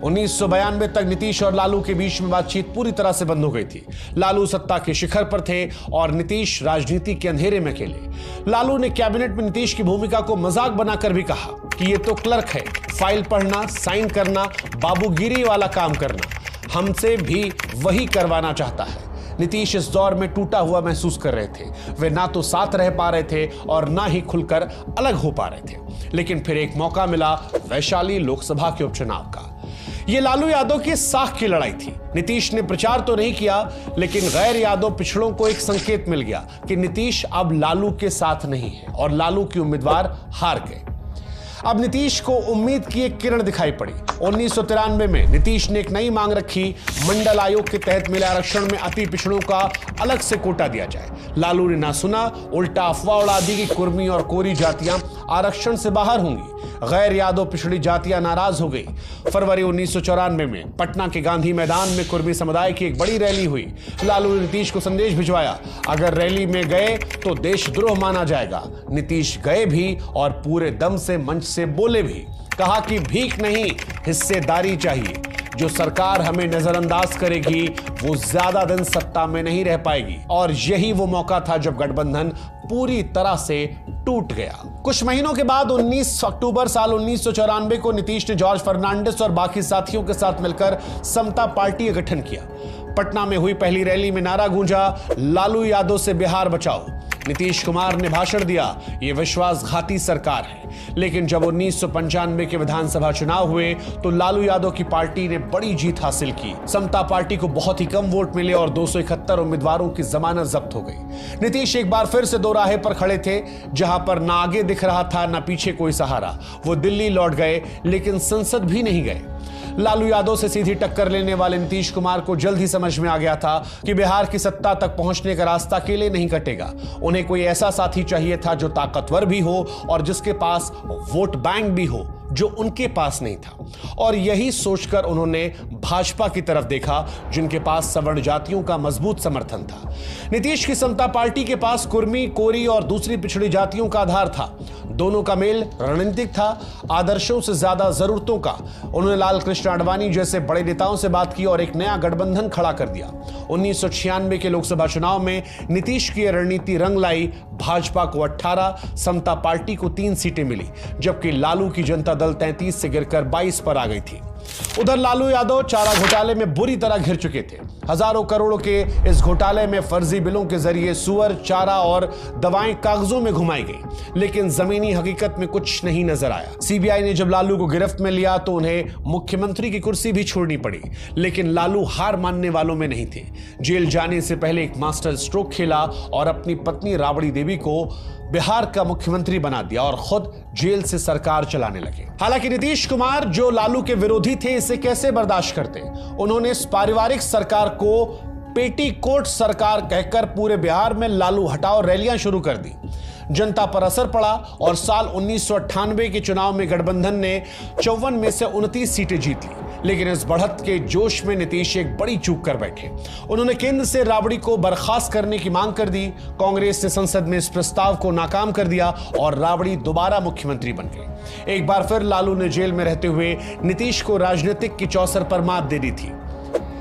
Speaker 1: 1992 तक नीतीश और लालू के बीच में बातचीत पूरी तरह से बंद हो गई थी। लालू सत्ता के शिखर पर थे और नीतीश राजनीति के अंधेरे में अकेले। लालू ने कैबिनेट में नीतीश की भूमिका को मजाक बनाकर भी कहा कि ये तो क्लर्क है, फाइल पढ़ना, साइन करना, बाबूगिरी वाला काम करना, हमसे भी वही करवाना चाहता है। नीतीश इस दौर में टूटा हुआ महसूस कर रहे थे। वे ना तो साथ रह पा रहे थे और ना ही खुलकर अलग हो पा रहे थे। लेकिन फिर एक मौका मिला वैशाली लोकसभा के उपचुनाव का। यह लालू यादव की साख की लड़ाई थी। नीतीश ने प्रचार तो नहीं किया, लेकिन गैर यादव पिछड़ों को एक संकेत मिल गया कि नीतीश अब लालू के साथ नहीं है और लालू की उम्मीदवार हार गए। अब नीतीश को उम्मीद की एक किरण दिखाई पड़ी। 1993 में नीतीश ने एक नई मांग रखी, मंडल आयोग के तहत मिले आरक्षण में अति पिछड़ों का अलग से कोटा दिया जाए। लालू ने ना सुना, उल्टा अफवाह उड़ा दी कि कुर्मी और कोरी जातियां आरक्षण से बाहर होंगी। गैर यादव पिछड़ी जातियां नाराज हो गई। फरवरी 1994 में पटना के गांधी मैदान में कुर्मी समुदाय की एक बड़ी रैली हुई। लालू ने नीतीश को संदेश भिजवाया, अगर रैली में गए तो देशद्रोह माना जाएगा। नीतीश गए भी और पूरे दम से मंच से बोले भी। कहा कि भीख नहीं, हिस्सेदारी चाहिए। जो सरकार हमें नजरअंदाज करेगी वो ज्यादा दिन सत्ता में नहीं रह पाएगी। और यही वो मौका था जब गठबंधन पूरी तरह से टूट गया। कुछ महीनों के बाद 19 अक्टूबर साल 1994 को नीतीश ने जॉर्ज फर्नांडिस और बाकी साथियों के साथ मिलकर समता पार्टी का गठन किया। पटना में हुई पहली रैली में नारा गूंजा, लालू यादव से बिहार बचाओ। नीतीश कुमार ने भाषण दिया, यह विश्वासघाती सरकार है। लेकिन जब 1995 के विधानसभा चुनाव हुए तो लालू यादव की पार्टी ने बड़ी जीत हासिल की। समता पार्टी को बहुत ही कम वोट मिले और 271 उम्मीदवारों की जमानत जब्त हो गई। नीतीश एक बार फिर से दो राहे पर खड़े थे, जहां पर ना आगे दिख रहा था ना पीछे कोई सहारा। वो दिल्ली लौट गए, लेकिन संसद भी नहीं गए। लालू यादव से सीधी टक्कर लेने वाले नीतीश कुमार को जल्द ही समझ में आ गया था कि बिहार की सत्ता तक पहुंचने का रास्ता अकेले नहीं कटेगा। उन्हें कोई ऐसा साथी चाहिए था जो ताकतवर भी हो और जिसके पास वोट बैंक भी हो, जो उनके पास नहीं था। और यही सोचकर उन्होंने भाजपा की तरफ देखा, जिनके पास सवर्ण जातियों का मजबूत समर्थन था। नीतीश की समता पार्टी के पास कुर्मी, कोरी और दूसरी पिछड़ी जातियों का आधार था। दोनों का मेल रणनीतिक था, आदर्शों से ज्यादा जरूरतों का। उन्होंने लाल कृष्ण आडवाणी जैसे बड़े नेताओं से बात की और एक नया गठबंधन खड़ा कर दिया। 1996 के लोकसभा चुनाव में नीतीश की रणनीति रंग लाई। भाजपा को 18, समता पार्टी को 3 सीटें मिली, जबकि लालू की जनता दल 33 से गिरकर 22 पर आ गई थी। उधर लालू यादव चारा घोटाले में बुरी तरह घिर चुके थे। हजारों करोड़ों के इस घोटाले में फर्जी बिलों के जरिए सुअर, चारा और दवाएं कागजों में घुमाई गई, लेकिन जमीनी हकीकत में कुछ नहीं नजर आया। सीबीआई ने जब लालू को गिरफ्त में लिया तो उन्हें मुख्यमंत्री की कुर्सी भी छोड़नी पड़ी, लेकिन लालू हार मानने वालों में नहीं थे। जेल जाने से पहले एक मास्टर स्ट्रोक खेला और अपनी पत्नी राबड़ी देवी को बिहार का मुख्यमंत्री बना दिया और खुद जेल से सरकार चलाने लगे। हालांकि नीतीश कुमार, जो लालू के विरोधी थे, इसे कैसे बर्दाश्त करते। उन्होंने इस पारिवारिक सरकार को पेटीकोट सरकार कहकर पूरे बिहार में लालू हटाओ रैलियां शुरू कर दी। जनता पर असर पड़ा और साल 1998 के चुनाव में गठबंधन ने 54 में से 29 सीटें जीत ली। लेकिन इस बढ़त के जोश में नीतीश एक बड़ी चूक कर बैठे। उन्होंने केंद्र से राबड़ी को बर्खास्त करने की मांग कर दी। कांग्रेस ने संसद में इस प्रस्ताव को नाकाम कर दिया और राबड़ी दोबारा मुख्यमंत्री बन गए। एक बार फिर लालू ने जेल में रहते हुए नीतीश को राजनीतिक की चौसर पर मात दे दी थी।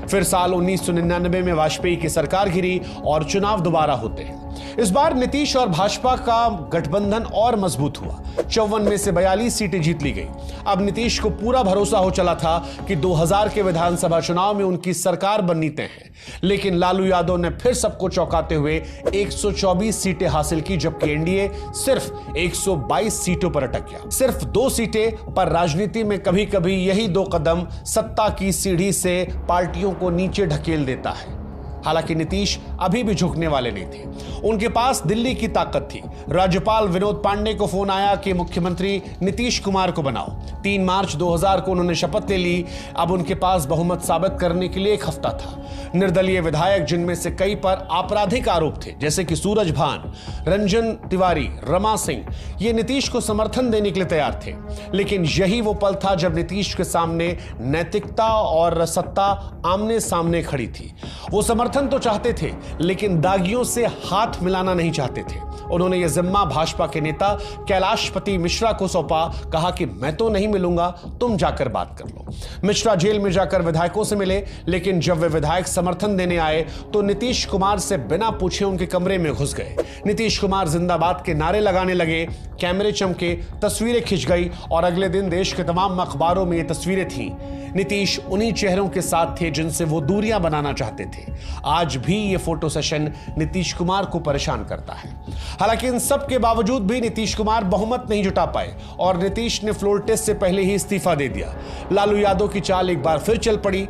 Speaker 1: फिर साल 1999 में वाजपेयी की सरकार गिरी और चुनाव दोबारा होते हैं। इस बार नीतीश और भाजपा का गठबंधन और मजबूत हुआ। 54 में से 42 सीटें जीत ली गई। अब नीतीश को पूरा भरोसा हो चला था कि 2000 के विधानसभा चुनाव में उनकी सरकार बननी तय है। लेकिन लालू यादव ने फिर सबको चौंकाते हुए 124 सीटें हासिल की, जबकि एनडीए सिर्फ 122 सीटों पर अटक गया। सिर्फ 2 सीटें, पर राजनीति में कभी कभी यही 2 कदम सत्ता की सीढ़ी से पार्टियों को नीचे ढकेल देता है। हालांकि नीतीश अभी भी झुकने वाले नहीं थे। उनके पास दिल्ली की ताकत थी। राज्यपाल विनोद पांडे को फोन आया कि मुख्यमंत्री नीतीश कुमार को बनाओ। 3 मार्च 2000 को उन्होंने शपथ ले ली। अब उनके पास बहुमत साबित करने के लिए 1 हफ्ता था। निर्दलीय विधायक, जिनमें से कई पर आपराधिक आरोप थे, जैसे कि सूरज भान, रंजन तिवारी, रमा सिंह, ये नीतीश को समर्थन देने के लिए तैयार थे। लेकिन यही वो पल था जब नीतीश के सामने नैतिकता और सत्ता आमने सामने खड़ी थी। वो समर्थन तो चाहते थे, लेकिन दागियों से हाथ मिलाना नहीं चाहते थे। उन्होंने यह जिम्मा भाजपा के नेता कैलाशपति मिश्रा को सौंपा। कहा कि मैं तो नहीं मिलूंगा, तुम जाकर बात कर लो। मिश्रा जेल में जाकर विधायकों से मिले, लेकिन जब वे विधायक समर्थन देने आए तो नीतीश कुमार से बिना पूछे उनके कमरे में घुस गए। नीतीश कुमार जिंदाबाद के नारे लगाने लगे, कैमरे चमके, तस्वीरें खिंच गई और अगले दिन देश के तमाम अखबारों में ये तस्वीरें थीं। नीतीश उन्हीं चेहरों के साथ थे जिनसे वो दूरियां बनाना चाहते थे। आज भी ये फोटो सेशन नीतीश कुमार को परेशान करता है। हालांकि इन सब के बावजूद भी नीतीश कुमार बहुमत नहीं जुटा पाए और नीतीश ने फ्लोर टेस्ट से पहले ही इस्तीफा दे दिया। लालू यादव की चाल एक बार फिर चल पड़ी।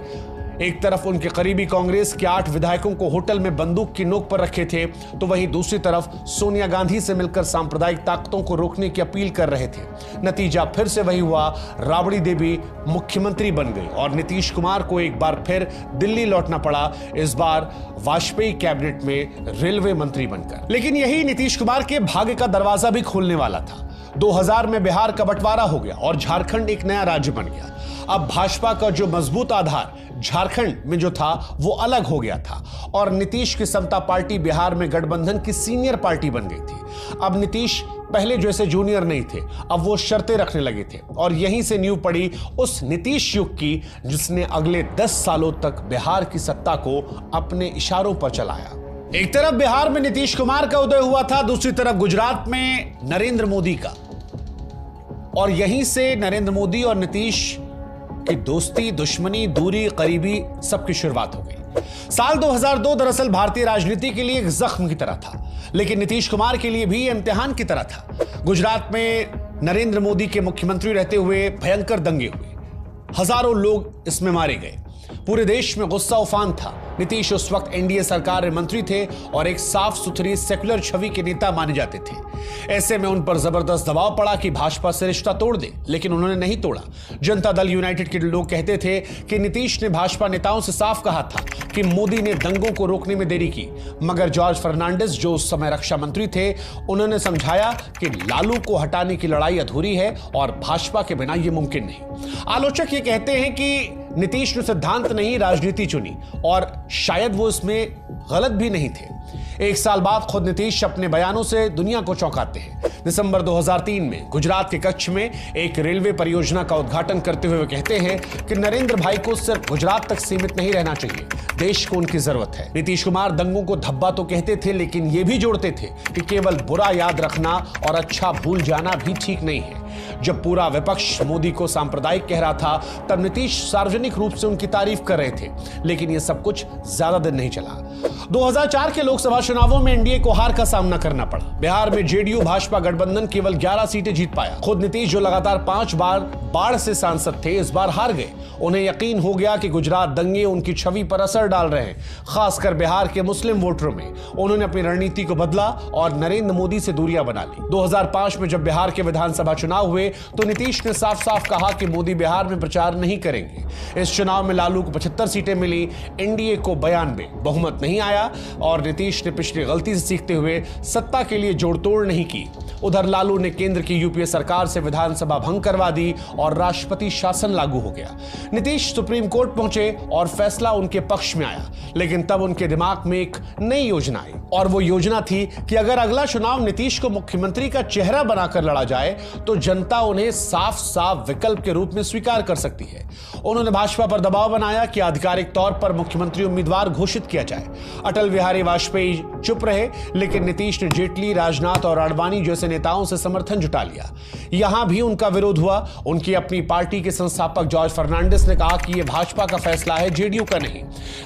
Speaker 1: एक तरफ उनके करीबी कांग्रेस के 8 विधायकों को होटल में बंदूक की नोक पर रखे थे, तो वहीं दूसरी तरफ सोनिया गांधी से मिलकर सांप्रदायिक ताकतों को रोकने की अपील कर रहे थे। नतीजा फिर से वही हुआ। राबड़ी देवी मुख्यमंत्री बन गई और नीतीश कुमार को एक बार फिर दिल्ली लौटना पड़ा, इस बार वाजपेयी कैबिनेट में रेलवे मंत्री बनकर। लेकिन यही नीतीश कुमार के भाग्य का दरवाजा भी खोलने वाला था। 2000 में बिहार का बंटवारा हो गया और झारखंड एक नया राज्य बन गया। अब भाजपा का जो मजबूत आधार झारखंड में जो था वो अलग हो गया था और नीतीश की समता पार्टी बिहार में गठबंधन की सीनियर पार्टी बन गई थी। अब नीतीश पहले जैसे जूनियर नहीं थे, अब वो शर्तें रखने लगे थे और यहीं से नींव पड़ी उस नीतीश युग की जिसने अगले 10 सालों तक बिहार की सत्ता को अपने इशारों पर चलाया। एक तरफ बिहार में नीतीश कुमार का उदय हुआ था, दूसरी तरफ गुजरात में नरेंद्र मोदी का, और यहीं से नरेंद्र मोदी और नीतीश की दोस्ती, दुश्मनी, दूरी, करीबी सबकी शुरुआत हो गई। साल 2002 दरअसल भारतीय राजनीति के लिए एक जख्म की तरह था, लेकिन नीतीश कुमार के लिए भी इम्तिहान की तरह था। गुजरात में नरेंद्र मोदी के मुख्यमंत्री रहते हुए भयंकर दंगे हुए, हजारों लोग इसमें मारे गए। पूरे देश में गुस्सा उफान था। नीतीश उस वक्त एनडीए सरकार में मंत्री थे और एक साफ सुथरी सेक्युलर छवि के नेता माने जाते थे। ऐसे में उन पर जबरदस्त दबाव पड़ा कि भाजपा से रिश्ता तोड़ दे, लेकिन उन्होंने नहीं तोड़ा। जनता दल यूनाइटेड के लोग कहते थे कि नीतीश ने भाजपा नेताओं से साफ कहा था कि मोदी ने दंगों को रोकने में देरी की, मगर जॉर्ज फर्नांडिस, जो उस समय रक्षा मंत्री थे, उन्होंने समझाया कि लालू को हटाने की लड़ाई अधूरी है और भाजपा के बिना यह मुमकिन नहीं। आलोचक ये कहते हैं कि नीतीश ने सिद्धांत नहीं, राजनीति चुनी और शायद वो इसमें गलत भी नहीं थे। 1 साल बाद खुद नीतीश अपने बयानों से दुनिया को चौंकाते हैं। दिसंबर 2003 में गुजरात के कच्छ में एक रेलवे परियोजना का उद्घाटन करते हुए वे कहते हैं कि नरेंद्र भाई को सिर्फ गुजरात तक सीमित नहीं रहना चाहिए, देश को उनकी जरूरत है। नीतीश कुमार दंगों को धब्बा तो कहते थे, लेकिन ये भी जोड़ते थे कि केवल बुरा याद रखना और अच्छा भूल जाना भी ठीक नहीं है। जब पूरा विपक्ष मोदी को सांप्रदायिक कह रहा था, तब नीतीश सार्वजनिक रूप से उनकी तारीफ कर रहे थे, लेकिन यह सब कुछ ज्यादा दिन नहीं चला। 2004 के लोकसभा चुनावों में एनडीए को हार का सामना करना पड़ा। बिहार में जेडीयू भाजपा गठबंधन केवल 11 सीटें जीत पाया। खुद नीतीश, जो लगातार 5 बार बाढ़ से सांसद थे, इस बार हार गए। उन्हें यकीन हो गया कि गुजरात दंगे उनकी छवि पर असर डाल रहे हैं, खासकर बिहार के मुस्लिम वोटरों में। उन्होंने अपनी रणनीति को बदला और नरेंद्र मोदी से दूरियां बना ली। 2005 में जब बिहार के विधानसभा चुनाव हुए तो नीतीश ने साफ साफ कहा कि मोदी बिहार में प्रचार नहीं करेंगे। इस चुनाव में लालू को 75 सीटें मिली, एनडीए को 92। बहुमत नहीं आया और नीतीश ने पिछली गलती से सीखते हुए सत्ता के लिए जोड़तोड़ नहीं की। उधर लालू ने केंद्र की यूपीए सरकार से विधानसभा भंग करवा दी और राष्ट्रपति शासन लागू हो गया। नीतीश सुप्रीम कोर्ट पहुंचे और फैसला उनके पक्ष में आया, लेकिन तब उनके दिमाग में एक नई योजना आई और वो योजना थी कि अगर अगला चुनाव नीतीश को मुख्यमंत्री का चेहरा बनाकर लड़ा जाए तो जनता उन्हें साफ साफ विकल्प के रूप में स्वीकार कर सकती है। उन्होंने भाजपा पर दबाव बनाया कि आधिकारिक तौर पर मुख्यमंत्री उम्मीदवार घोषित किया जाए। अटल बिहारी वाजपेयी चुप रहे, लेकिन नीतीश ने जेटली, राजनाथ और आडवाणी जैसे नेताओं से समर्थन जुटा लिया। यहां भी उनका विरोध हुआ। उनकी अपनी पार्टी के संस्थापक जॉर्ज फर्नांडिस ने कहा कि यह भाजपा का फैसला है, जेडीयू का नहीं।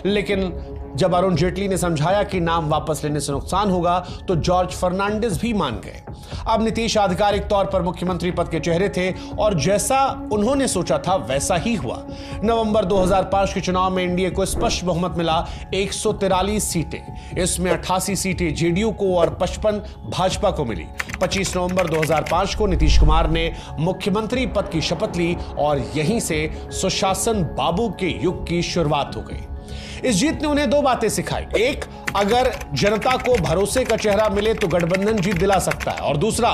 Speaker 1: लेकिन जब अरुण जेटली ने समझाया कि नाम वापस लेने से नुकसान होगा तो जॉर्ज फर्नांडिस भी मान गए। अब नीतीश आधिकारिक तौर पर मुख्यमंत्री पद के चेहरे थे और जैसा उन्होंने सोचा था वैसा ही हुआ। नवंबर 2005 के चुनाव में एनडीए को स्पष्ट बहुमत मिला, 143 सीटें। इसमें 88 सीटें जेडीयू को और 55 भाजपा को मिली। 25 नवंबर 2005 को नीतीश कुमार ने मुख्यमंत्री पद की शपथ ली और यहीं से सुशासन बाबू के युग की शुरुआत हो गई। इस जीत ने उन्हें दो बातें सिखाई। एक, अगर जनता को भरोसे का चेहरा मिले तो गठबंधन जीत दिला सकता है, और दूसरा,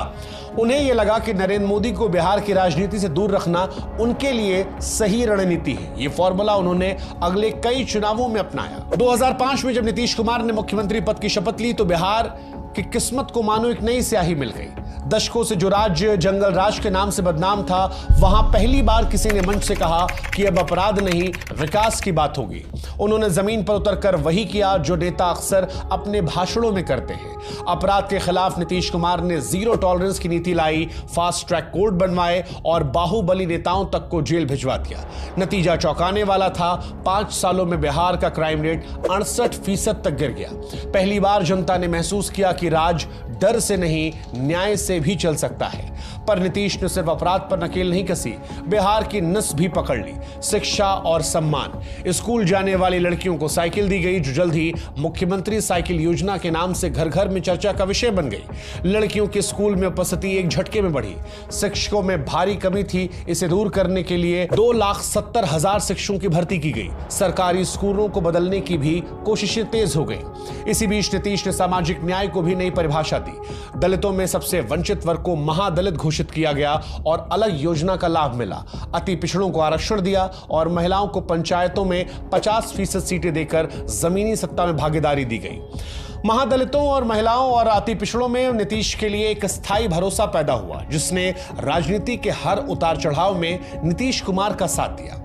Speaker 1: उन्हें यह लगा कि नरेंद्र मोदी को बिहार की राजनीति से दूर रखना उनके लिए सही रणनीति है। यह फॉर्मूला उन्होंने अगले कई चुनावों में अपनाया। 2005 में जब नीतीश कुमार ने मुख्यमंत्री पद की शपथ ली तो बिहार की किस्मत को मानो एक नई स्याही मिल गई। दशकों से जो राज्य जंगल राज के नाम से बदनाम था, वहां पहली बार किसी ने मंच से कहा कि अब अपराध नहीं, विकास की बात होगी। उन्होंने जमीन पर उतरकर वही किया जो नेता अक्सर अपने भाषणों में करते हैं। अपराध के खिलाफ नीतीश कुमार ने जीरो टॉलरेंस की नीति लाई, फास्ट ट्रैक कोर्ट बनवाए और बाहुबली नेताओं तक को जेल भिजवा दिया। नतीजा चौंकाने वाला था। 5 सालों में बिहार का क्राइम रेट 68% तक गिर गया। पहली बार जनता ने महसूस किया कि राज डर से नहीं, न्याय से भी चल सकता है। पर नीतीश ने सिर्फ अपराध पर नकेल नहीं कसी, बिहार की नस भी पकड़ ली। शिक्षा और सम्मान। स्कूल जाने वाली लड़कियों को साइकिल दी गई, जो जल्द ही मुख्यमंत्री साइकिल योजना के नाम से घर घर में चर्चा का विषय बन गई। लड़कियों के स्कूल में उपस्थिति एक झटके में बढ़ी। शिक्षकों में भारी कमी थी, इसे दूर करने के लिए 2,70,000 शिक्षकों की भर्ती की गई। सरकारी स्कूलों को बदलने की भी कोशिशें तेज हो गई। इसी बीच नीतीश ने सामाजिक न्याय को भी नई परिभाषा दी। दलितों में सबसे वंचित वर्ग को महादलित घोषित किया गया और अलग योजना का लाभ मिला। अति पिछड़ों को आरक्षण दिया और महिलाओं को पंचायतों में 50% सीटें देकर जमीनी सत्ता में भागीदारी दी गई। महादलितों और महिलाओं और अति पिछड़ों में नीतीश के लिए एक स्थायी भरोसा पैदा हुआ, जिसने राजनीति के हर उतार चढ़ाव में नीतीश कुमार का साथ दिया।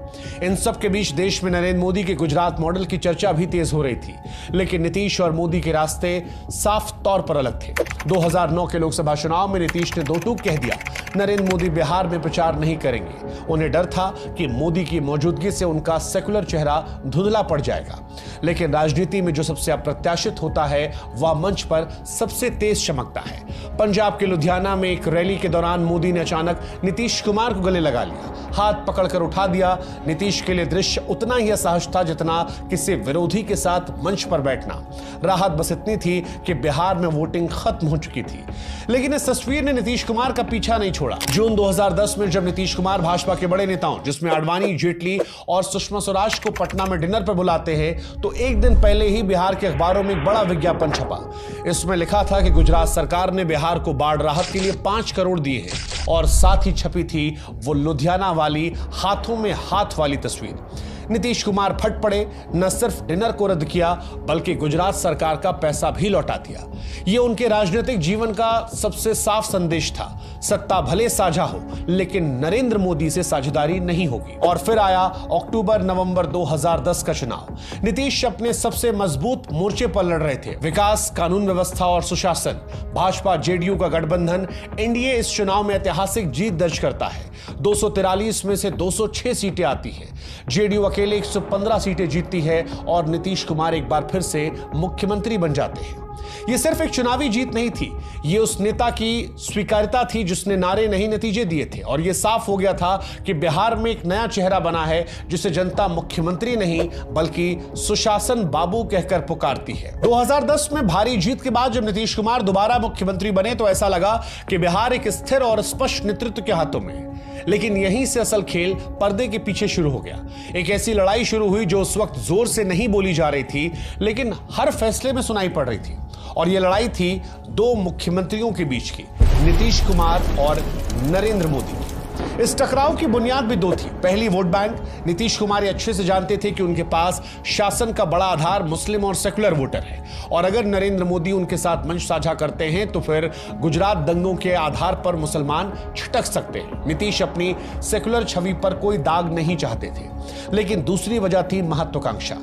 Speaker 1: इन सब के बीच देश में नरेंद्र मोदी के गुजरात मॉडल की चर्चा भी तेज हो रही थी, लेकिन नीतीश और मोदी के रास्ते साफ तौर पर अलग थे। 2009 के लोकसभा चुनाव में नीतीश ने दो टूक कह दिया, नरेंद्र मोदी बिहार में प्रचार नहीं करेंगे। उन्हें डर था कि मोदी की मौजूदगी से उनका सेकुलर चेहरा धुंधला पड़ जाएगा। लेकिन राजनीति में जो सबसे अप्रत्याशित होता है वह मंच पर सबसे तेज चमकता है। पंजाब के लुधियाना में एक रैली के दौरान मोदी ने अचानक नीतीश कुमार को गले लगा लिया, हाथ पकड़कर उठा दिया। नीतीश के लिए दृश्य उतना ही असहज था जितना किसी विरोधी के साथ मंच पर बैठना। राहत बस इतनी थी कि बिहार में वोटिंग खत्म हो चुकी थी। लेकिन इस तस्वीर ने नीतीश कुमार का पीछा नहीं छोड़ा। जून 2010 में जब नीतीश कुमार भाजपा के बड़े नेताओं, जिसमें आडवाणी, जेटली और सुषमा स्वराज को पटना में डिनर पर बुलाते हैं, तो एक दिन पहले ही बिहार के अखबारों में एक बड़ा विज्ञापन छपा। इसमें लिखा था कि गुजरात सरकार ने बिहार को बाढ़ राहत के लिए 5 करोड़ दिए हैं और साथ ही छपी थी वो लुधियाना वाली हाथों में हाथ वाली तस्वीर। नीतीश कुमार फट पड़े, न सिर्फ डिनर को रद्द किया बल्कि गुजरात सरकार का पैसा भी लौटा दिया। यह उनके राजनीतिक जीवन का सबसे साफ संदेश था, सत्ता भले साझा हो लेकिन नरेंद्र मोदी से साझेदारी नहीं होगी। और फिर आया अक्टूबर नवंबर 2010 का चुनाव। नीतीश अपने सबसे मजबूत मोर्चे पर लड़ रहे थे, विकास, कानून व्यवस्था और सुशासन। भाजपा जेडीयू का गठबंधन एनडीए इस चुनाव में ऐतिहासिक जीत दर्ज करता है। 243 में से 206 सीटें आती हैं। जेडीयू अकेले 115 सीटें जीतती है और नीतीश कुमार एक बार फिर से मुख्यमंत्री बन जाते हैं। यह सिर्फ एक चुनावी जीत नहीं थी, यह उस नेता की स्वीकार्यता थी जिसने नारे नहीं नतीजे दिए थे। और यह साफ हो गया था कि बिहार में एक नया चेहरा बना है जिसे जनता मुख्यमंत्री नहीं बल्कि सुशासन बाबू कहकर पुकारती है। 2010 में भारी जीत के बाद जब नीतीश कुमार दोबारा मुख्यमंत्री बने तो ऐसा लगा कि बिहार एक स्थिर और स्पष्ट नेतृत्व के हाथों में। लेकिन यहीं से असल खेल पर्दे के पीछे शुरू हो गया। एक ऐसी लड़ाई शुरू हुई जो उस वक्त जोर से नहीं बोली जा रही थी लेकिन हर फैसले में सुनाई पड़ रही थी। और यह लड़ाई थी दो मुख्यमंत्रियों के बीच की, नीतीश कुमार और नरेंद्र मोदी। इस टकराव की बुनियाद भी दो थी। पहली, वोट बैंक। नीतीश कुमार ये अच्छे से जानते थे कि उनके पास शासन का बड़ा आधार मुस्लिम और सेकुलर वोटर है और अगर नरेंद्र मोदी उनके साथ मंच साझा करते हैं तो फिर गुजरात दंगों के आधार पर मुसलमान छिटक सकते हैं। नीतीश अपनी सेकुलर छवि पर कोई दाग नहीं चाहते थे। लेकिन दूसरी वजह थी महत्वाकांक्षा।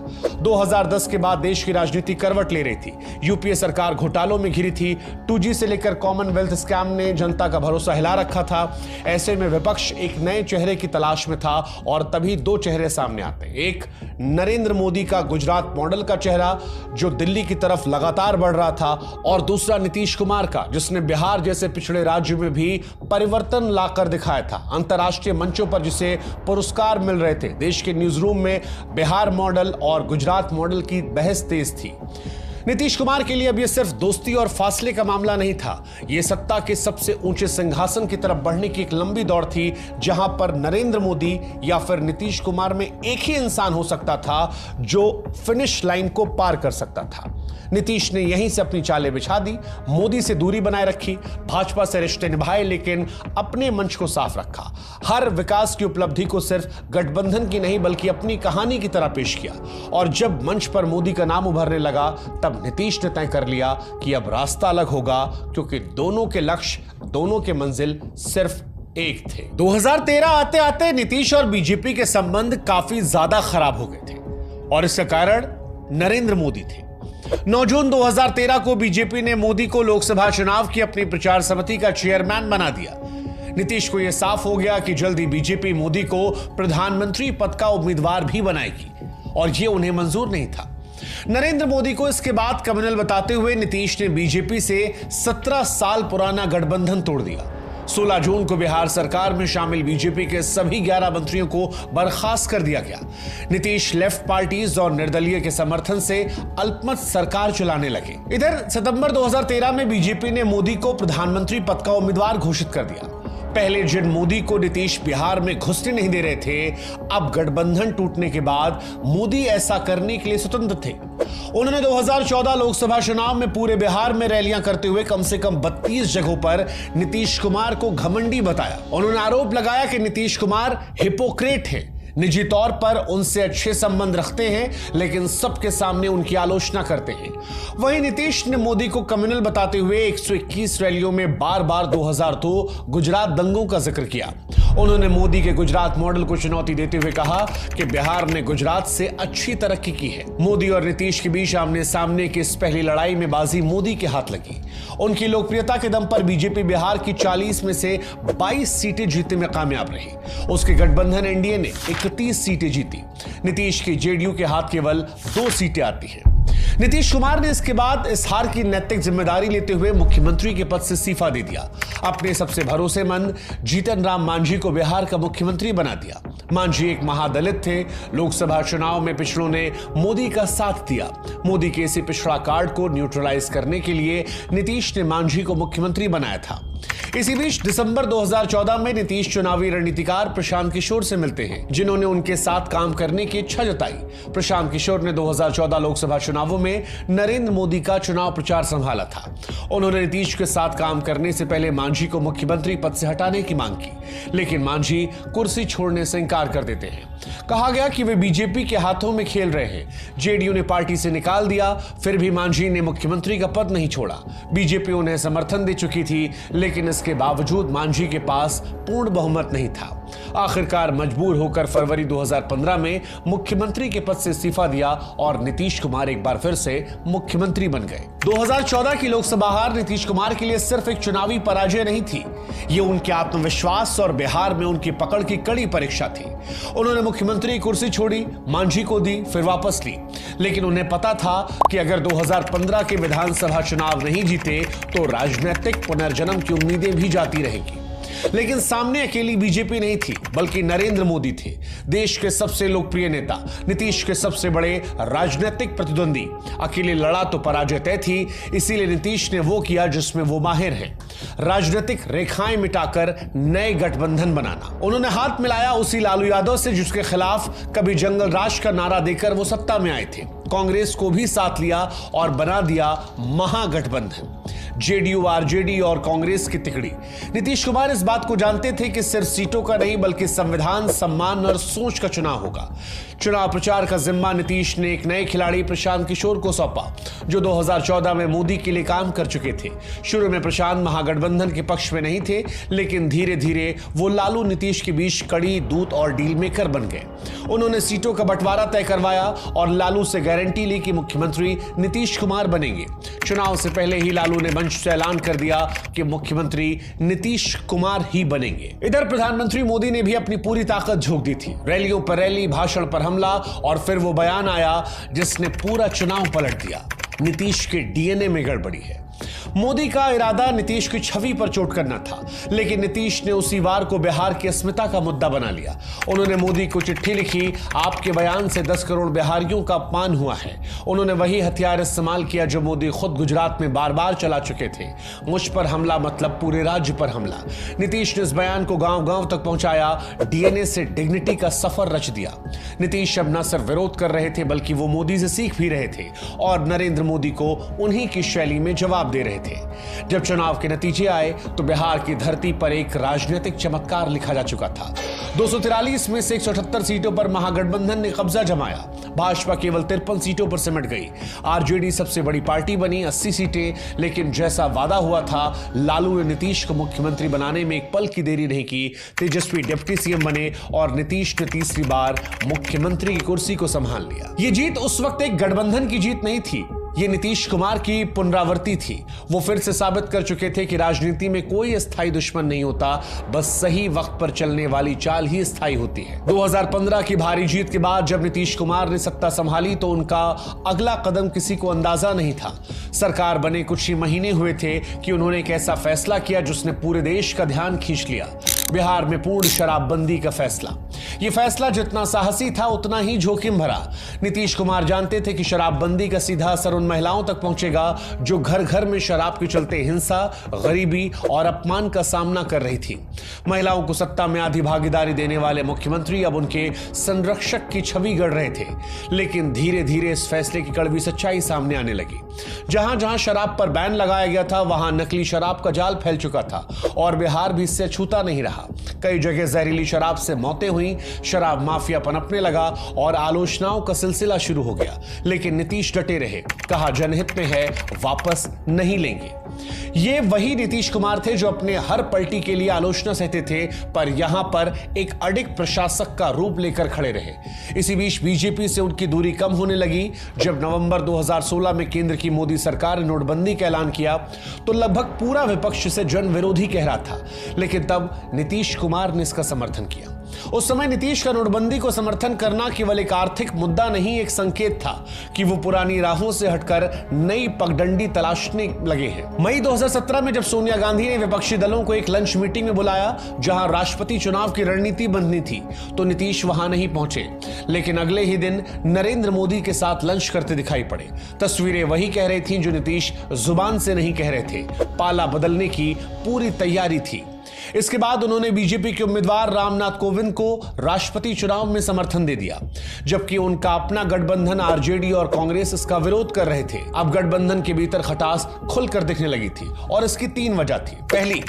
Speaker 1: 2010 के बाद देश की राजनीति करवट ले रही थी। यूपीए सरकार घोटालों में घिरी थी। 2G से लेकर कॉमनवेल्थ स्कैम ने जनता का भरोसा हिला रखा था। ऐसे में विपक्ष विपक्ष एक नए चेहरे की तलाश में था और तभी दो चेहरे सामने आते हैं। एक नरेंद्र मोदी का गुजरात मॉडल का चेहरा जो दिल्ली की तरफ लगातार बढ़ रहा था, और दूसरा नीतीश कुमार का जिसने बिहार जैसे पिछड़े राज्य में भी परिवर्तन लाकर दिखाया था। अंतर्राष्ट्रीय मंचों पर जिसे पुरस्कार मिल रहे थे। देश के न्यूज रूम में बिहार मॉडल और गुजरात मॉडल की बहस तेज थी। नीतीश कुमार के लिए अब यह सिर्फ दोस्ती और फासले का मामला नहीं था, यह सत्ता के सबसे ऊंचे सिंहासन की तरफ बढ़ने की एक लंबी दौड़ थी, जहां पर नरेंद्र मोदी या फिर नीतीश कुमार में एक ही इंसान हो सकता था जो फिनिश लाइन को पार कर सकता था। नीतीश ने यहीं से अपनी चालें बिछा दी, मोदी से दूरी बनाए रखी, भाजपा से रिश्ते निभाए, लेकिन अपने मंच को साफ रखा। हर विकास की उपलब्धि को सिर्फ गठबंधन की नहीं बल्कि अपनी कहानी की तरह पेश किया। और जब मंच पर मोदी का नाम उभरने लगा तब नीतीश ने तय कर लिया कि अब रास्ता अलग होगा, क्योंकि दोनों के लक्ष्य, दोनों के मंजिल सिर्फ एक थे। 2013 आते आते नीतीश और बीजेपी के संबंध काफी ज्यादा खराब हो गए थे और इसका कारण नरेंद्र मोदी थे। 9 जून 2013 को बीजेपी ने मोदी को लोकसभा चुनाव की अपनी प्रचार समिति का चेयरमैन बना दिया। नीतीश को यह साफ हो गया कि जल्दी बीजेपी मोदी को प्रधानमंत्री पद का उम्मीदवार भी बनाएगी और यह उन्हें मंजूर नहीं था। नरेंद्र मोदी को इसके बाद कम्युनल बताते हुए नीतीश ने बीजेपी से 17 साल पुराना गठबंधन तोड़ दिया। 16 जून को बिहार सरकार में शामिल बीजेपी के सभी 11 मंत्रियों को बर्खास्त कर दिया गया। नीतीश लेफ्ट पार्टीज और निर्दलीय के समर्थन से अल्पमत सरकार चलाने लगे। इधर सितंबर 2013 में बीजेपी ने मोदी को प्रधानमंत्री पद का उम्मीदवार घोषित कर दिया। पहले जिन मोदी को नीतीश बिहार में घुसने नहीं दे रहे थे, अब गठबंधन टूटने के बाद मोदी ऐसा करने के लिए स्वतंत्र थे। उन्होंने 2014 लोकसभा चुनाव में पूरे बिहार में रैलियां करते हुए कम से कम 32 जगहों पर नीतीश कुमार को घमंडी बताया। उन्होंने आरोप लगाया कि नीतीश कुमार हिपोक्रेट हैं, निजी तौर पर उनसे अच्छे संबंध रखते हैं लेकिन सबके सामने उनकी आलोचना करते हैं। वहीं नीतीश ने मोदी को कम्युनल बताते हुए 121 रैलियों में बार बार 2002 गुजरात दंगों का जिक्र किया। उन्होंने मोदी के गुजरात मॉडल को चुनौती देते हुए कहा कि बिहार ने गुजरात से अच्छी तरक्की की है। मोदी और नीतीश के बीच आमने सामने की इस पहली लड़ाई में बाजी मोदी के हाथ लगी। उनकी लोकप्रियता के दम पर बीजेपी बिहार की 40 में से 22 सीटें जीतने में कामयाब रही। उसके गठबंधन एनडीए ने 31 सीटें जीती। नीतीश की जेडीयू के हाथ केवल 2 सीटें आती हैं। नीतीश कुमार ने इसके बाद इस हार की नैतिक जिम्मेदारी लेते हुए मुख्यमंत्री के पद से इस्तीफा दे दिया। अपने सबसे भरोसेमंद जीतन राम मांझी को बिहार का मुख्यमंत्री बना दिया। मांझी एक महादलित थे। लोकसभा चुनाव में पिछड़ों ने मोदी का साथ दिया। मोदी के इसी पिछड़ा कार्ड को न्यूट्रलाइज करने के लिए नीतीश ने मांझी को मुख्यमंत्री बनाया था। इसी बीच दिसंबर 2014 में नीतीश चुनावी रणनीतिकार प्रशांत किशोर से मिलते हैं, जिन्होंने उनके साथ काम करने की इच्छा जताई। प्रशांत किशोर ने 2014 लोकसभा चुनावों में नरेंद्र मोदी का चुनाव प्रचार संभाला था। उन्होंने नीतीश के साथ काम करने से पहले मांझी को मुख्यमंत्री पद से हटाने की मांग की, लेकिन मांझी कुर्सी छोड़ने से इंकार कर देते हैं। कहा गया कि वे बीजेपी के हाथों में खेल रहे हैं। जेडीयू ने पार्टी से निकाल दिया, फिर भी मांझी ने मुख्यमंत्री का पद नहीं छोड़ा। बीजेपी उन्हें समर्थन दे चुकी थी, लेकिन इसके बावजूद मांझी के पास पूर्ण बहुमत नहीं था। आखिरकार मजबूर होकर फरवरी 2015 में मुख्यमंत्री के पद से इस्तीफा दिया और नीतीश कुमार एक बार फिर से मुख्यमंत्री बन गए। 2014 की लोकसभा हार नीतीश कुमार के लिए सिर्फ एक चुनावी पराजय नहीं थी, ये उनके आत्मविश्वास और बिहार में उनकी पकड़ की कड़ी परीक्षा थी। उन्होंने मुख्यमंत्री की कुर्सी छोड़ी, मांझी को दी, फिर वापस ली, लेकिन उन्हें पता था कि अगर 2015 के विधानसभा चुनाव नहीं जीते तो राजनीतिक पुनर्जन्म की उम्मीदें भी जाती रहेगी। लेकिन सामने अकेली बीजेपी नहीं थी, बल्कि नरेंद्र मोदी थे, देश के सबसे लोकप्रिय नेता, नीतीश के सबसे बड़े राजनीतिक प्रतिद्वंदी। अकेले लड़ा तो पराजय तय थी, इसीलिए नीतीश ने वो किया जिसमें वो माहिर है, राजनीतिक रेखाएं मिटाकर नए गठबंधन बनाना। उन्होंने हाथ मिलाया उसी लालू यादव से जिसके खिलाफ कभी जंगल राज का नारा देकर वो सत्ता में आए थे। कांग्रेस को भी साथ लिया और बना दिया महागठबंधन, जेडीयू, आरजेडी और कांग्रेस की तिकड़ी। नीतीश कुमार इस बात को जानते थे कि सिर्फ सीटों का नहीं बल्कि संविधान, सम्मान और सोच का चुनाव होगा। चुनाव प्रचार का जिम्मा नीतीश ने एक नए खिलाड़ी प्रशांत किशोर को सौंपा, जो 2014 में मोदी के लिए काम कर चुके थे। शुरू में प्रशांत महागठबंधन के पक्ष में नहीं थे, लेकिन धीरे धीरे वो लालू नीतीश के बीच कड़ी दूत और डील मेकर बन गए। उन्होंने सीटों का बंटवारा तय करवाया और लालू से गारंटी ली कि मुख्यमंत्री नीतीश कुमार बनेंगे। चुनाव से पहले ही लालू ने मंच से ऐलान कर दिया कि मुख्यमंत्री नीतीश कुमार ही बनेंगे। इधर प्रधानमंत्री मोदी ने भी अपनी पूरी ताकत झोंक दी थी। रैलियों पर रैली, भाषण पर हमला और फिर वो बयान आया जिसने पूरा चुनाव पलट दिया। नीतीश के डीएनए में गड़बड़ी है। मोदी का इरादा नीतीश की छवि पर चोट करना था, लेकिन नीतीश ने उसी वार को बिहार की अस्मिता का मुद्दा बना लिया। उन्होंने मोदी को चिट्ठी लिखी, आपके बयान से 10 करोड़ बिहारियों का अपमान हुआ है। उन्होंने वही हथियार इस्तेमाल किया जो मोदी खुद गुजरात में बार बार चला चुके थे। मुझ पर हमला मतलब पूरे राज्य पर हमला। नीतीश ने इस बयान को गांव गांव तक पहुंचाया, डीएनए से डिग्निटी का सफर रच दिया। नीतीश अब न सिर्फ विरोध कर रहे थे बल्कि वो मोदी से सीख भी रहे थे और नरेंद्र मोदी को उन्हीं की शैली में जवाब दे रहे थे। जब चुनाव के नतीजे आए तो बिहार की धरती पर एक राजनीतिक चमत्कार लिखा जा चुका था। 243 में से 178 सीटों पर महागठबंधन ने कब्जा जमाया। भाजपा केवल 53 सीटों पर सिमट गई। आरजेडी सबसे बड़ी पार्टी बनी, 80 सीटें। लेकिन जैसा वादा हुआ था, लालू ने नीतीश को मुख्यमंत्री बनाने में एक पल की देरी नहीं की। तेजस्वी डिप्टी सीएम बने और नीतीश ने तीसरी बार मुख्यमंत्री की कुर्सी को संभाल लिया। यह जीत उस वक्त एक गठबंधन की जीत नहीं थी, ये नीतीश कुमार की पुनरावृत्ति थी। वो फिर से साबित कर चुके थे कि राजनीति में कोई स्थायी दुश्मन नहीं होता, बस सही वक्त पर चलने वाली चाल ही स्थायी होती है। 2015 की भारी जीत के बाद जब नीतीश कुमार ने सत्ता संभाली तो उनका अगला कदम किसी को अंदाजा नहीं था। सरकार बने कुछ ही महीने हुए थे कि उन्होंने एक ऐसा फैसला किया जिसने पूरे देश का ध्यान खींच लिया। बिहार में पूर्ण शराबबंदी का फैसला। यह फैसला जितना साहसी था उतना ही जोखिम भरा। नीतीश कुमार जानते थे कि शराबबंदी का सीधा असर उन महिलाओं तक पहुंचेगा जो घर घर में शराब के चलते हिंसा, गरीबी और अपमान का सामना कर रही थी। महिलाओं को सत्ता में आधी भागीदारी देने वाले मुख्यमंत्री अब उनके संरक्षक की छवि गढ़ रहे थे। लेकिन धीरे धीरे इस फैसले की कड़वी सच्चाई सामने आने लगी। जहां जहां शराब पर बैन लगाया गया था वहां नकली शराब का जाल फैल चुका था और बिहार भी इससे छूता नहीं रहा। कई जगह जहरीली शराब से मौतें हुई, शराब माफिया पनपने लगा और आलोचनाओं का सिलसिला शुरू हो गया। लेकिन नीतीश डटे रहे, कहा जनहित में है, वापस नहीं लेंगे। ये वही नीतीश कुमार थे जो अपने हर पलटी के लिए आलोचना सहते थे, पर यहां पर एक अडिग प्रशासक का रूप लेकर खड़े रहे। इसी बीच बीजेपी से उनकी दूरी कम होने लगी। जब नवंबर 2016 में केंद्र की मोदी सरकार ने नोटबंदी का ऐलान किया तो लगभग पूरा विपक्ष से जन विरोधी कह रहा था, लेकिन तब नीतीश कुमार ने इसका समर्थन किया। उस समय नीतीश का नोटबंदी को समर्थन करना केवल एक आर्थिक मुद्दा नहीं, एक संकेत था कि वो पुरानी राहों से हटकर नई पगडंडी तलाशने लगे हैं। मई 2017 में जब सोनिया गांधी ने विपक्षी दलों को एक लंच मीटिंग में बुलाया जहां राष्ट्रपति चुनाव की रणनीति बननी थी तो नीतीश वहां नहीं पहुंचे, लेकिन अगले ही दिन नरेंद्र मोदी के साथ लंच करते दिखाई पड़े। तस्वीरें वही कह रही थी जो नीतीश जुबान से नहीं कह रहे थे। पाला बदलने की पूरी तैयारी थी। इसके बाद उन्होंने बीजेपी के उम्मीदवार रामनाथ कोविंद को राष्ट्रपति चुनाव में समर्थन दे दिया, जबकि उनका अपना गठबंधन आरजेडी और कांग्रेस इसका विरोध कर रहे थे। अब गठबंधन के भीतर खटास खुलकर दिखने लगी थी और इसकी 3 वजह थी। पहली,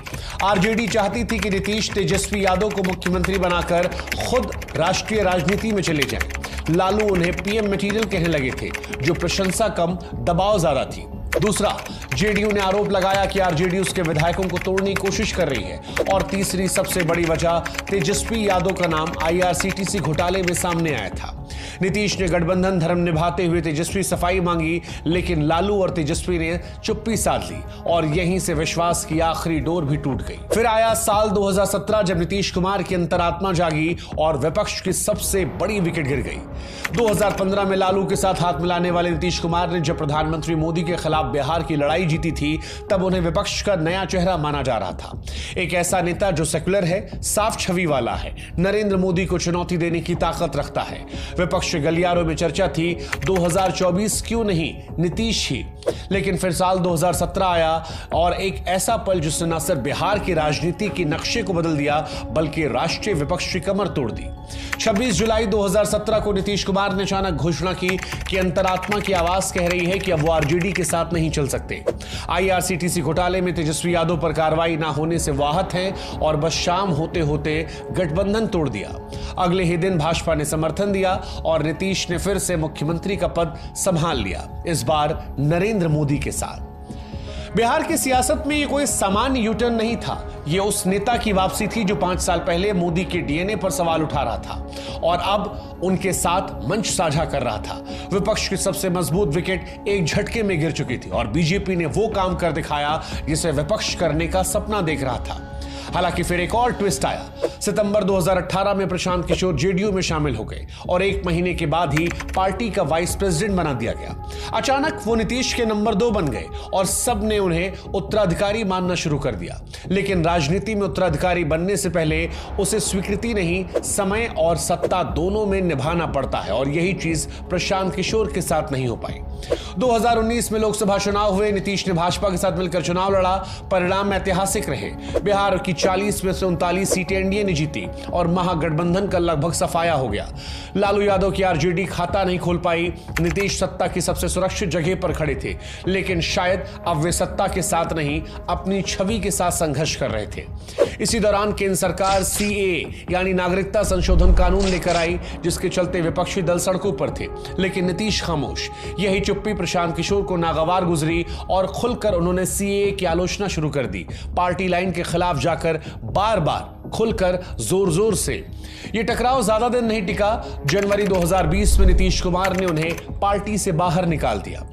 Speaker 1: आरजेडी चाहती थी कि नीतीश तेजस्वी यादव को मुख्यमंत्री बनाकर खुद राष्ट्रीय राजनीति में चले जाएं। लालू उन्हें पीएम मटेरियल कहने लगे थे, जो प्रशंसा कम, दबाव ज्यादा थी। दूसरा, जेडीयू ने आरोप लगाया कि आरजेडी उसके विधायकों को तोड़ने की कोशिश कर रही है। और तीसरी सबसे बड़ी वजह, तेजस्वी यादव का नाम आईआरसीटीसी घोटाले में सामने आया था। नीतीश ने गठबंधन धर्म निभाते हुए तेजस्वी सफाई मांगी, लेकिन लालू और तेजस्वी ने चुप्पी साध ली और यहीं से विश्वास की आखिरी डोर भी टूट गई। फिर आया साल 2017 जब नीतीश कुमार की अंतरात्मा जागी और विपक्ष की सबसे बड़ी विकेट गिर गई। 2015 में लालू के साथ हाथ मिलाने वाले नीतीश कुमार ने जब प्रधानमंत्री मोदी के खिलाफ बिहार की लड़ाई जीती थी तब उन्हें विपक्ष का नया चेहरा माना जा रहा था। एक ऐसा नेता जो सेक्युलर है, साफ छवि वाला है, नरेंद्र मोदी को चुनौती देने की ताकत रखता है। विपक्ष के गलियारों में चर्चा थी 2024 क्यों नहीं नीतीश ही। लेकिन फिर साल 2017 आया और एक ऐसा पल जिसने न सिर्फ बिहार की राजनीति के नक्शे को बदल दिया बल्कि राष्ट्रीय विपक्ष की कमर तोड़ दी। 26 जुलाई 2017 को नीतीश कुमार ने अचानक घोषणा की कि अंतरात्मा की आवाज कह रही है कि अब वो आरजेडी के साथ नहीं चल सकते। आईआरसीटीसी घोटाले में तेजस्वी यादव पर कार्रवाई ना होने से वाहत है और बस शाम होते होते गठबंधन तोड़ दिया। अगले ही दिन भाजपा ने समर्थन दिया और नीतीश ने फिर से मुख्यमंत्री का पद संभाल लिया, इस बार नरेंद्र मोदी के साथ। बिहार की सियासत में ये कोई सामान्य यूटर्न नहीं था। ये उस नेता की वापसी थी जो 5 साल पहले मोदी के डीएनए पर सवाल उठा रहा था और अब उनके साथ मंच साझा कर रहा था। विपक्ष की सबसे मजबूत विकेट एक झटके में गिर चुकी थी और बीजेपी ने वो काम कर दिखाया जिसे विपक्ष करने का सपना देख रहा था। हालांकि फिर एक और ट्विस्ट आया। सितंबर 2018 में प्रशांत किशोर जेडीयू में शामिल हो गए और 1 महीने के बाद ही पार्टी का वाइस प्रेसिडेंट बना दिया गया। अचानक वो नीतीश के नंबर 2 बन गए और सब ने उन्हें उत्तराधिकारी मानना शुरू कर दिया। लेकिन राजनीति में उत्तराधिकारी बनने से पहले उसे स्वीकृति नहीं, समय और सत्ता दोनों में निभाना पड़ता है और यही चीज प्रशांत किशोर के साथ नहीं हो पाई। 2019 में लोकसभा चुनाव हुए। नीतीश ने भाजपा के साथ मिलकर चुनाव लड़ा। परिणाम ऐतिहासिक रहे। बिहार की 40 में से 39 सीटें एनडीए ने जीती और महागठबंधन का लगभग सफाया हो गया। लालू यादव की आरजेडी खाता नहीं खोल पाई। नीतीश सत्ता की सबसे सुरक्षित जगह पर खड़े थे, लेकिन शायद अब वे सत्ता के साथ नहीं, अपनी छवि के साथ संघर्ष कर रहे थे। इसी दौरान केंद्र सरकार सीए यानी नागरिकता संशोधन कानून लेकर आई, जिसके चलते विपक्षी दल सड़कों पर थे, लेकिन नीतीश खामोश। यही चुप्पी प्रशांत किशोर को नागवार गुजरी और खुलकर उन्होंने सीए की आलोचना शुरू कर दी। पार्टी लाइन के खिलाफ जाकर बार बार खुलकर जोर जोर से। यह टकराव ज्यादा दिन नहीं टिका। जनवरी 2020 में नीतीश कुमार ने उन्हें पार्टी से बाहर निकाल दिया।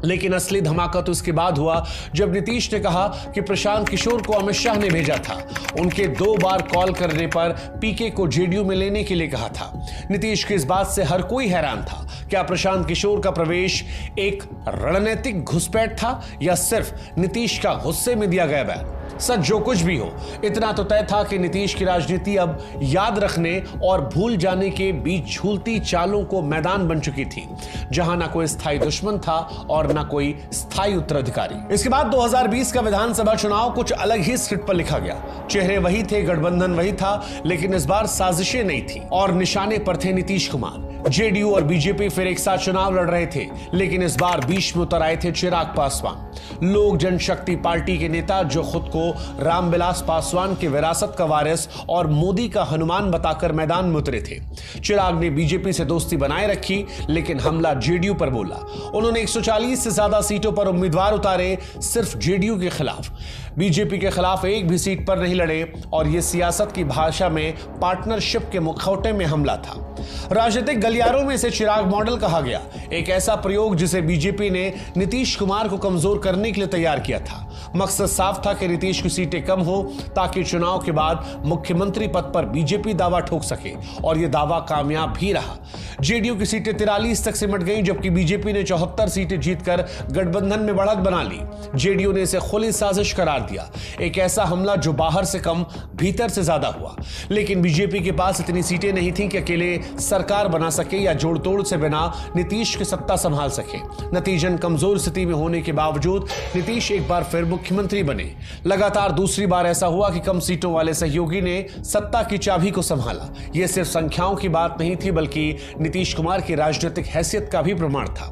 Speaker 1: लेकिन असली धमाका तो इसके बाद हुआ जब नीतीश ने कहा कि प्रशांत किशोर को अमित शाह ने भेजा था। उनके 2 बार कॉल करने पर पीके को जेडीयू में लेने के लिए कहा था। नीतीश की इस बात से हर कोई हैरान था। क्या प्रशांत किशोर का प्रवेश एक रणनीतिक घुसपैठ था या सिर्फ नीतीश का गुस्से में दिया गया बयान? सच जो कुछ भी हो, इतना तो तय था कि नीतीश की राजनीति अब याद रखने और भूल जाने के बीच झूलती चालों को मैदान बन चुकी थी, जहां ना कोई स्थायी दुश्मन था और ना कोई स्थायी उत्तराधिकारी। इसके बाद 2020 का विधानसभा चुनाव कुछ अलग ही स्क्रिप्ट पर लिखा गया। चेहरे वही थे, गठबंधन वही था, लेकिन इस बार साजिशें नहीं थी और निशाने पर थे नीतीश कुमार। जेडीयू और बीजेपी फिर एक साथ चुनाव लड़ रहे थे, लेकिन इस बार बीच में उतर आए थे चिराग पासवान, लोक जनशक्ति पार्टी के नेता जो खुद को रामविलास पासवान के विरासत का वारिस और मोदी का हनुमान बताकर मैदान में उतरे थे। चिराग ने बीजेपी से दोस्ती बनाए रखी, लेकिन हमला जेडीयू पर बोला। उन्होंने 140 से ज्यादा सीटों पर उम्मीदवार उतारे, सिर्फ जेडीयू के खिलाफ। बीजेपी के खिलाफ एक भी सीट पर नहीं लड़े और यह सियासत की भाषा में पार्टनरशिप के मुखौटे में हमला था। राजनीतिक गलियारों में इसे चिराग मॉडल कहा गया, एक ऐसा प्रयोग जिसे बीजेपी ने नीतीश कुमार को कमजोर करने के लिए तैयार किया था। मकसद साफ था कि नीतीश की सीटें कम हो ताकि चुनाव के बाद मुख्यमंत्री पद पर बीजेपी दावा ठोक सके, और यह दावा कामयाब भी रहा। जेडीयू की सीटें 43 तक सिमट गईं, जबकि बीजेपी ने 74 सीटें जीतकर गठबंधन में बढ़त बना ली। जेडीयू ने इसे खुली साजिश करार दिया, एक ऐसा हमला जो बाहर से कम भीतर से ज्यादा हुआ। लेकिन बीजेपी के पास इतनी सीटें नहीं थीं कि अकेले सरकार बना सके या जोड़ तोड़ से बिना नीतीश की सत्ता संभाल सके। नतीजन कमजोर स्थिति में होने के बावजूद नीतीश एक बार फिर मुख्यमंत्री बने। लगातार दूसरी बार ऐसा हुआ कि कम सीटों वाले सहयोगी ने सत्ता की चाबी को संभाला। यह सिर्फ संख्याओं की बात नहीं थी, बल्कि नीतीश कुमार की राजनीतिक हैसियत का भी प्रमाण था।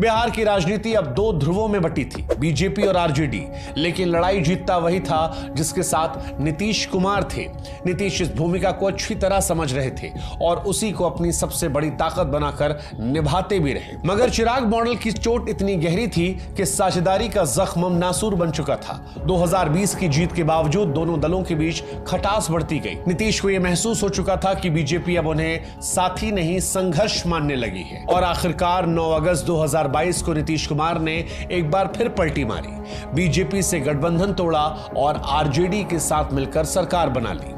Speaker 1: बिहार की राजनीति अब 2 ध्रुवों में बटी थी, बीजेपी और आरजेडी, लेकिन लड़ाई जीतता वही था जिसके साथ नीतीश कुमार थे। नीतीश इस भूमिका को अच्छी तरह समझ रहे थे और उसी को अपनी सबसे बड़ी ताकत बनाकर निभाते भी रहे। मगर चिराग मॉडल की चोट इतनी गहरी थी कि साझेदारी का जख्म नासूर बन चुका था। 2020 की जीत के बावजूद दोनों दलों के बीच खटास बढ़ती गई। नीतीश को यह महसूस हो चुका था कि बीजेपी अब उन्हें साथी नहीं, संघर्ष मानने लगी है। और आखिरकार 9 अगस्त 2022 को नीतीश कुमार ने एक बार फिर पलटी मारी, बीजेपी से गठबंधन तोड़ा और आरजेडी के साथ मिलकर सरकार बना ली।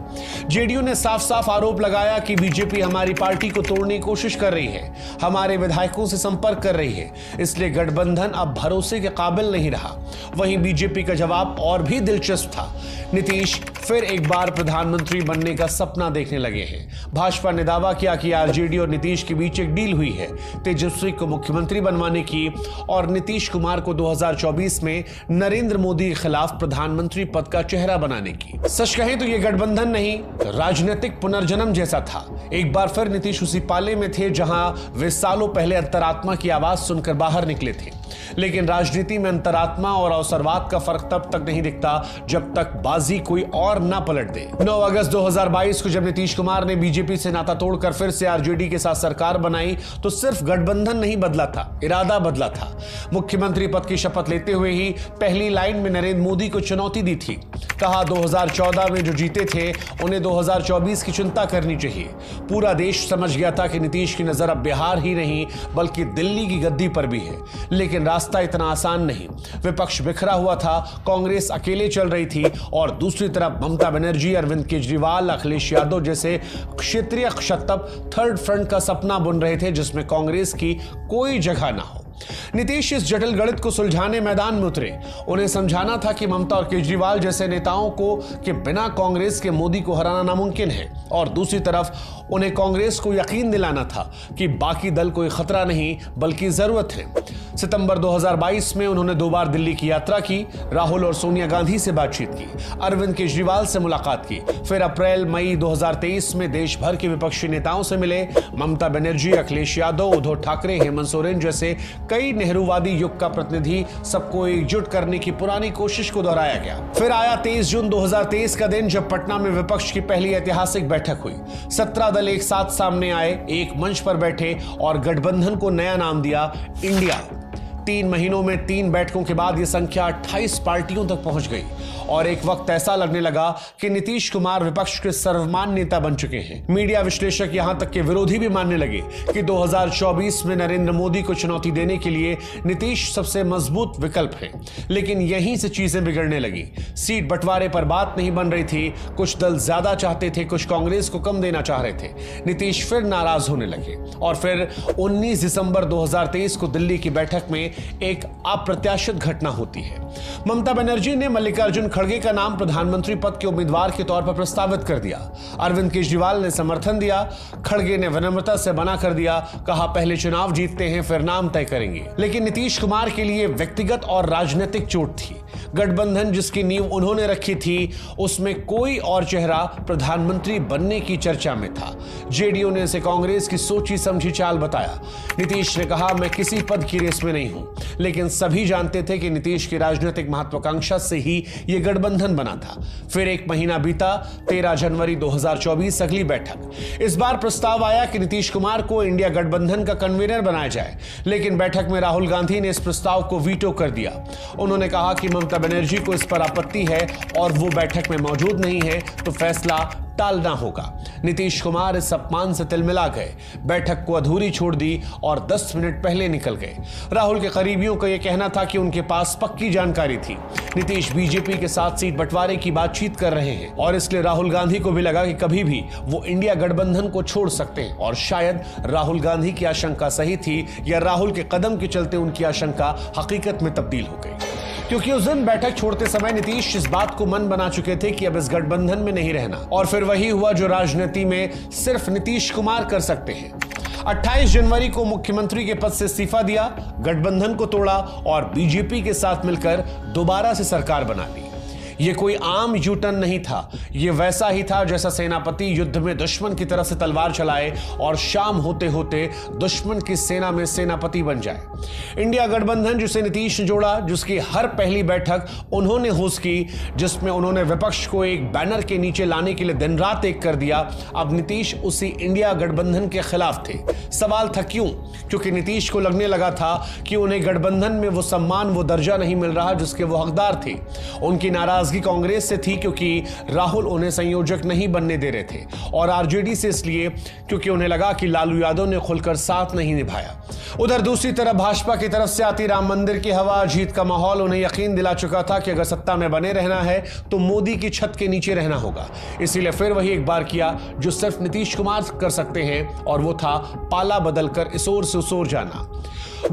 Speaker 1: जेडीयू ने साफ साफ आरोप लगाया कि बीजेपी हमारी पार्टी को तोड़ने की कोशिश कर रही है, हमारे विधायकों से संपर्क कर रही है, इसलिए गठबंधन अब भरोसे के काबिल नहीं रहा। वहीं बीजेपी का जवाब और भी दिलचस्प था। नीतीश फिर एक बार प्रधानमंत्री बनने का सपना देखने लगे हैं। भाजपा ने दावा किया कि आरजेडी और नीतीश के बीच एक डील हुई है, तेजस्वी को मुख्यमंत्री बनवाने की और नीतीश कुमार को 2024 में नरेंद्र मोदी के खिलाफ प्रधानमंत्री पद का चेहरा बनाने की। सच कहें तो यह गठबंधन नहीं, राजनीतिक पुनर्जन्म जैसा था। एक बार फिर नीतीश उसी पाले में थे जहां वे सालों पहले अंतरात्मा की आवाज सुनकर बाहर निकले थे। लेकिन राजनीति में अंतरात्मा और अवसरवाद का फर्क तब तक नहीं दिखता जब तक बाजी कोई और बार ना पलट दे। 9 अगस्त 2022 को जब नीतीश कुमार ने बीजेपी से नाता तोड़कर फिर से आरजेडी के साथ सरकार बनाई तो सिर्फ गठबंधन नहीं बदला था, इरादा बदला था। मुख्यमंत्री पद की शपथ लेते हुए ही पहली लाइन में नरेंद्र मोदी को चुनौती दी थी। कहा 2014 में जो जीते थे उन्हें 2024 की चिंता करनी चाहिए। पूरा देश समझ गया था कि नीतीश की नजर अब बिहार ही नहीं बल्कि दिल्ली की गद्दी पर भी है, लेकिन रास्ता इतना आसान नहीं। विपक्ष बिखरा हुआ था, कांग्रेस अकेले चल रही थी और दूसरी तरफ ममता बनर्जी, अरविंद केजरीवाल, अखिलेश यादव जैसे क्षेत्रीय क्षत्रप थर्ड फ्रंट का सपना बुन रहे थे जिसमें कांग्रेस की कोई जगह ना हो। नीतीश इस जटिल गणित को सुलझाने मैदान में उतरे। उन्हें समझाना था कि ममता और केजरीवाल जैसे नेताओं को के बिना कांग्रेस के मोदी को हराना नामुमकिन है, और दूसरी तरफ उन्हें कांग्रेस को यकीन दिलाना था कि बाकी दल कोई खतरा नहीं बल्कि जरूरत है। सितंबर 2022 में उन्होंने 2 बार दिल्ली की यात्रा की, राहुल और सोनिया गांधी से बातचीत की, अरविंद केजरीवाल से मुलाकात की, फिर अप्रैल मई 2023 में देश भर के विपक्षी नेताओं से मिले। ममता बनर्जी, अखिलेश यादव, उद्धव ठाकरे, हेमंत सोरेन जैसे कई नेहरूवादी युग का प्रतिनिधि, सबको एकजुट करने की पुरानी कोशिश को दोहराया गया। फिर आया 23 जून 2023 का दिन जब पटना में विपक्ष की पहली ऐतिहासिक बैठक हुई। 17 दल एक साथ सामने आए, एक मंच पर बैठे और गठबंधन को नया नाम दिया, इंडिया। 3 महीनों में 3 बैठकों के बाद यह संख्या 28 पार्टियों तक पहुंच गई और एक वक्त ऐसा लगने लगा कि नीतीश कुमार विपक्ष के सर्वमान्य नेता बन चुके हैं। मीडिया विश्लेषक यहां तक के विरोधी भी मानने लगे कि 2024 में नरेंद्र मोदी को चुनौती देने के लिए नीतीश सबसे मजबूत विकल्प है। लेकिन यहीं से चीजें बिगड़ने लगी। सीट बंटवारे पर बात नहीं बन रही थी। कुछ दल ज्यादा चाहते थे, कुछ कांग्रेस को कम देना चाह रहे थे। नीतीश फिर नाराज होने लगे और फिर 19 दिसंबर 2023 को दिल्ली की बैठक में एक अप्रत्याशित घटना होती है। ममता बनर्जी ने मल्लिकार्जुन खड़गे का नाम प्रधानमंत्री पद के उम्मीदवार के तौर पर प्रस्तावित कर दिया। अरविंद केजरीवाल ने समर्थन दिया, खड़गे ने विनम्रता से मना कर दिया, कहा पहले चुनाव जीतते हैं फिर नाम तय करेंगे। लेकिन नीतीश कुमार के लिए व्यक्तिगत और राजनीतिक चोट थी। गठबंधन जिसकी नींव उन्होंने रखी थी उसमें कोई और चेहरा प्रधानमंत्री बनने की चर्चा में था। जेडीयू ने इसे कांग्रेस की सोची समझी चाल बताया। नीतीश ने कहा मैं किसी पद की रेस में नहीं हूं, लेकिन सभी जानते थे कि नीतीश की राजनीतिक महत्वाकांक्षा से ही यह गठबंधन बना था। फिर 1 महीना बीता, 13 जनवरी 2024 अगली बैठक। इस बार प्रस्ताव आया कि नीतीश कुमार को इंडिया गठबंधन का कन्वीनर बनाया जाए, लेकिन बैठक में राहुल गांधी ने इस प्रस्ताव को वीटो कर दिया। उन्होंने कहा कि ममता बनर्जी को इस पर आपत्ति है और वो बैठक में मौजूद नहीं है तो फैसला टालना होगा। नीतीश कुमार इस अपमान से तिलमिला गए, बैठक को अधूरी छोड़ दी और 10 मिनट पहले निकल गए। राहुल के करीबियों का यह कहना था कि उनके पास पक्की जानकारी थी, नीतीश बीजेपी के साथ सीट बंटवारे की बातचीत कर रहे हैं और इसलिए राहुल गांधी को भी लगा कि कभी भी वो इंडिया गठबंधन को छोड़ सकते हैं। और शायद राहुल गांधी की आशंका सही थी या राहुल के कदम के चलते उनकी आशंका हकीकत में तब्दील हो गई, क्योंकि उस दिन बैठक छोड़ते समय नीतीश इस बात को मन बना चुके थे कि अब इस गठबंधन में नहीं रहना। और फिर वही हुआ जो राजनीति में सिर्फ नीतीश कुमार कर सकते हैं। 28 जनवरी को मुख्यमंत्री के पद से इस्तीफा दिया, गठबंधन को तोड़ा और बीजेपी के साथ मिलकर दोबारा से सरकार बना ली। यह कोई आम यूटर्न नहीं था, यह वैसा ही था जैसा सेनापति युद्ध में दुश्मन की तरफ से तलवार चलाए और शाम होते होते दुश्मन की सेना में सेनापति बन जाए। इंडिया गठबंधन जिसे नीतीश ने जोड़ा, जिसकी हर पहली बैठक उन्होंने होस्ट की, जिसमें उन्होंने विपक्ष को एक बैनर के नीचे लाने के लिए दिन रात एक कर दिया, अब नीतीश उसी इंडिया गठबंधन के खिलाफ थे। सवाल था क्यों? क्योंकि नीतीश को लगने लगा था कि उन्हें गठबंधन में वो सम्मान, वो दर्जा नहीं मिल रहा जिसके वो हकदार थे। उनकी नाराजगी कांग्रेस से थी क्योंकि राहुल उन्हें संयोजक नहीं बनने दे रहे थे, और आरजेडी से इसलिए क्योंकि उन्हें लगा कि लालू यादव ने खुलकर साथ नहीं निभाया। उधर दूसरी तरफ भाजपा की तरफ से आती राम मंदिर की हवा, जीत का माहौल उन्हें यकीन दिला चुका था कि अगर सत्ता में बने रहना है तो मोदी की छत के नीचे रहना होगा। इसीलिए फिर वही एक बार किया जो सिर्फ नीतीश कुमार कर सकते हैं, और वो था पाला बदलकर इस ओर से उस ओर जाना।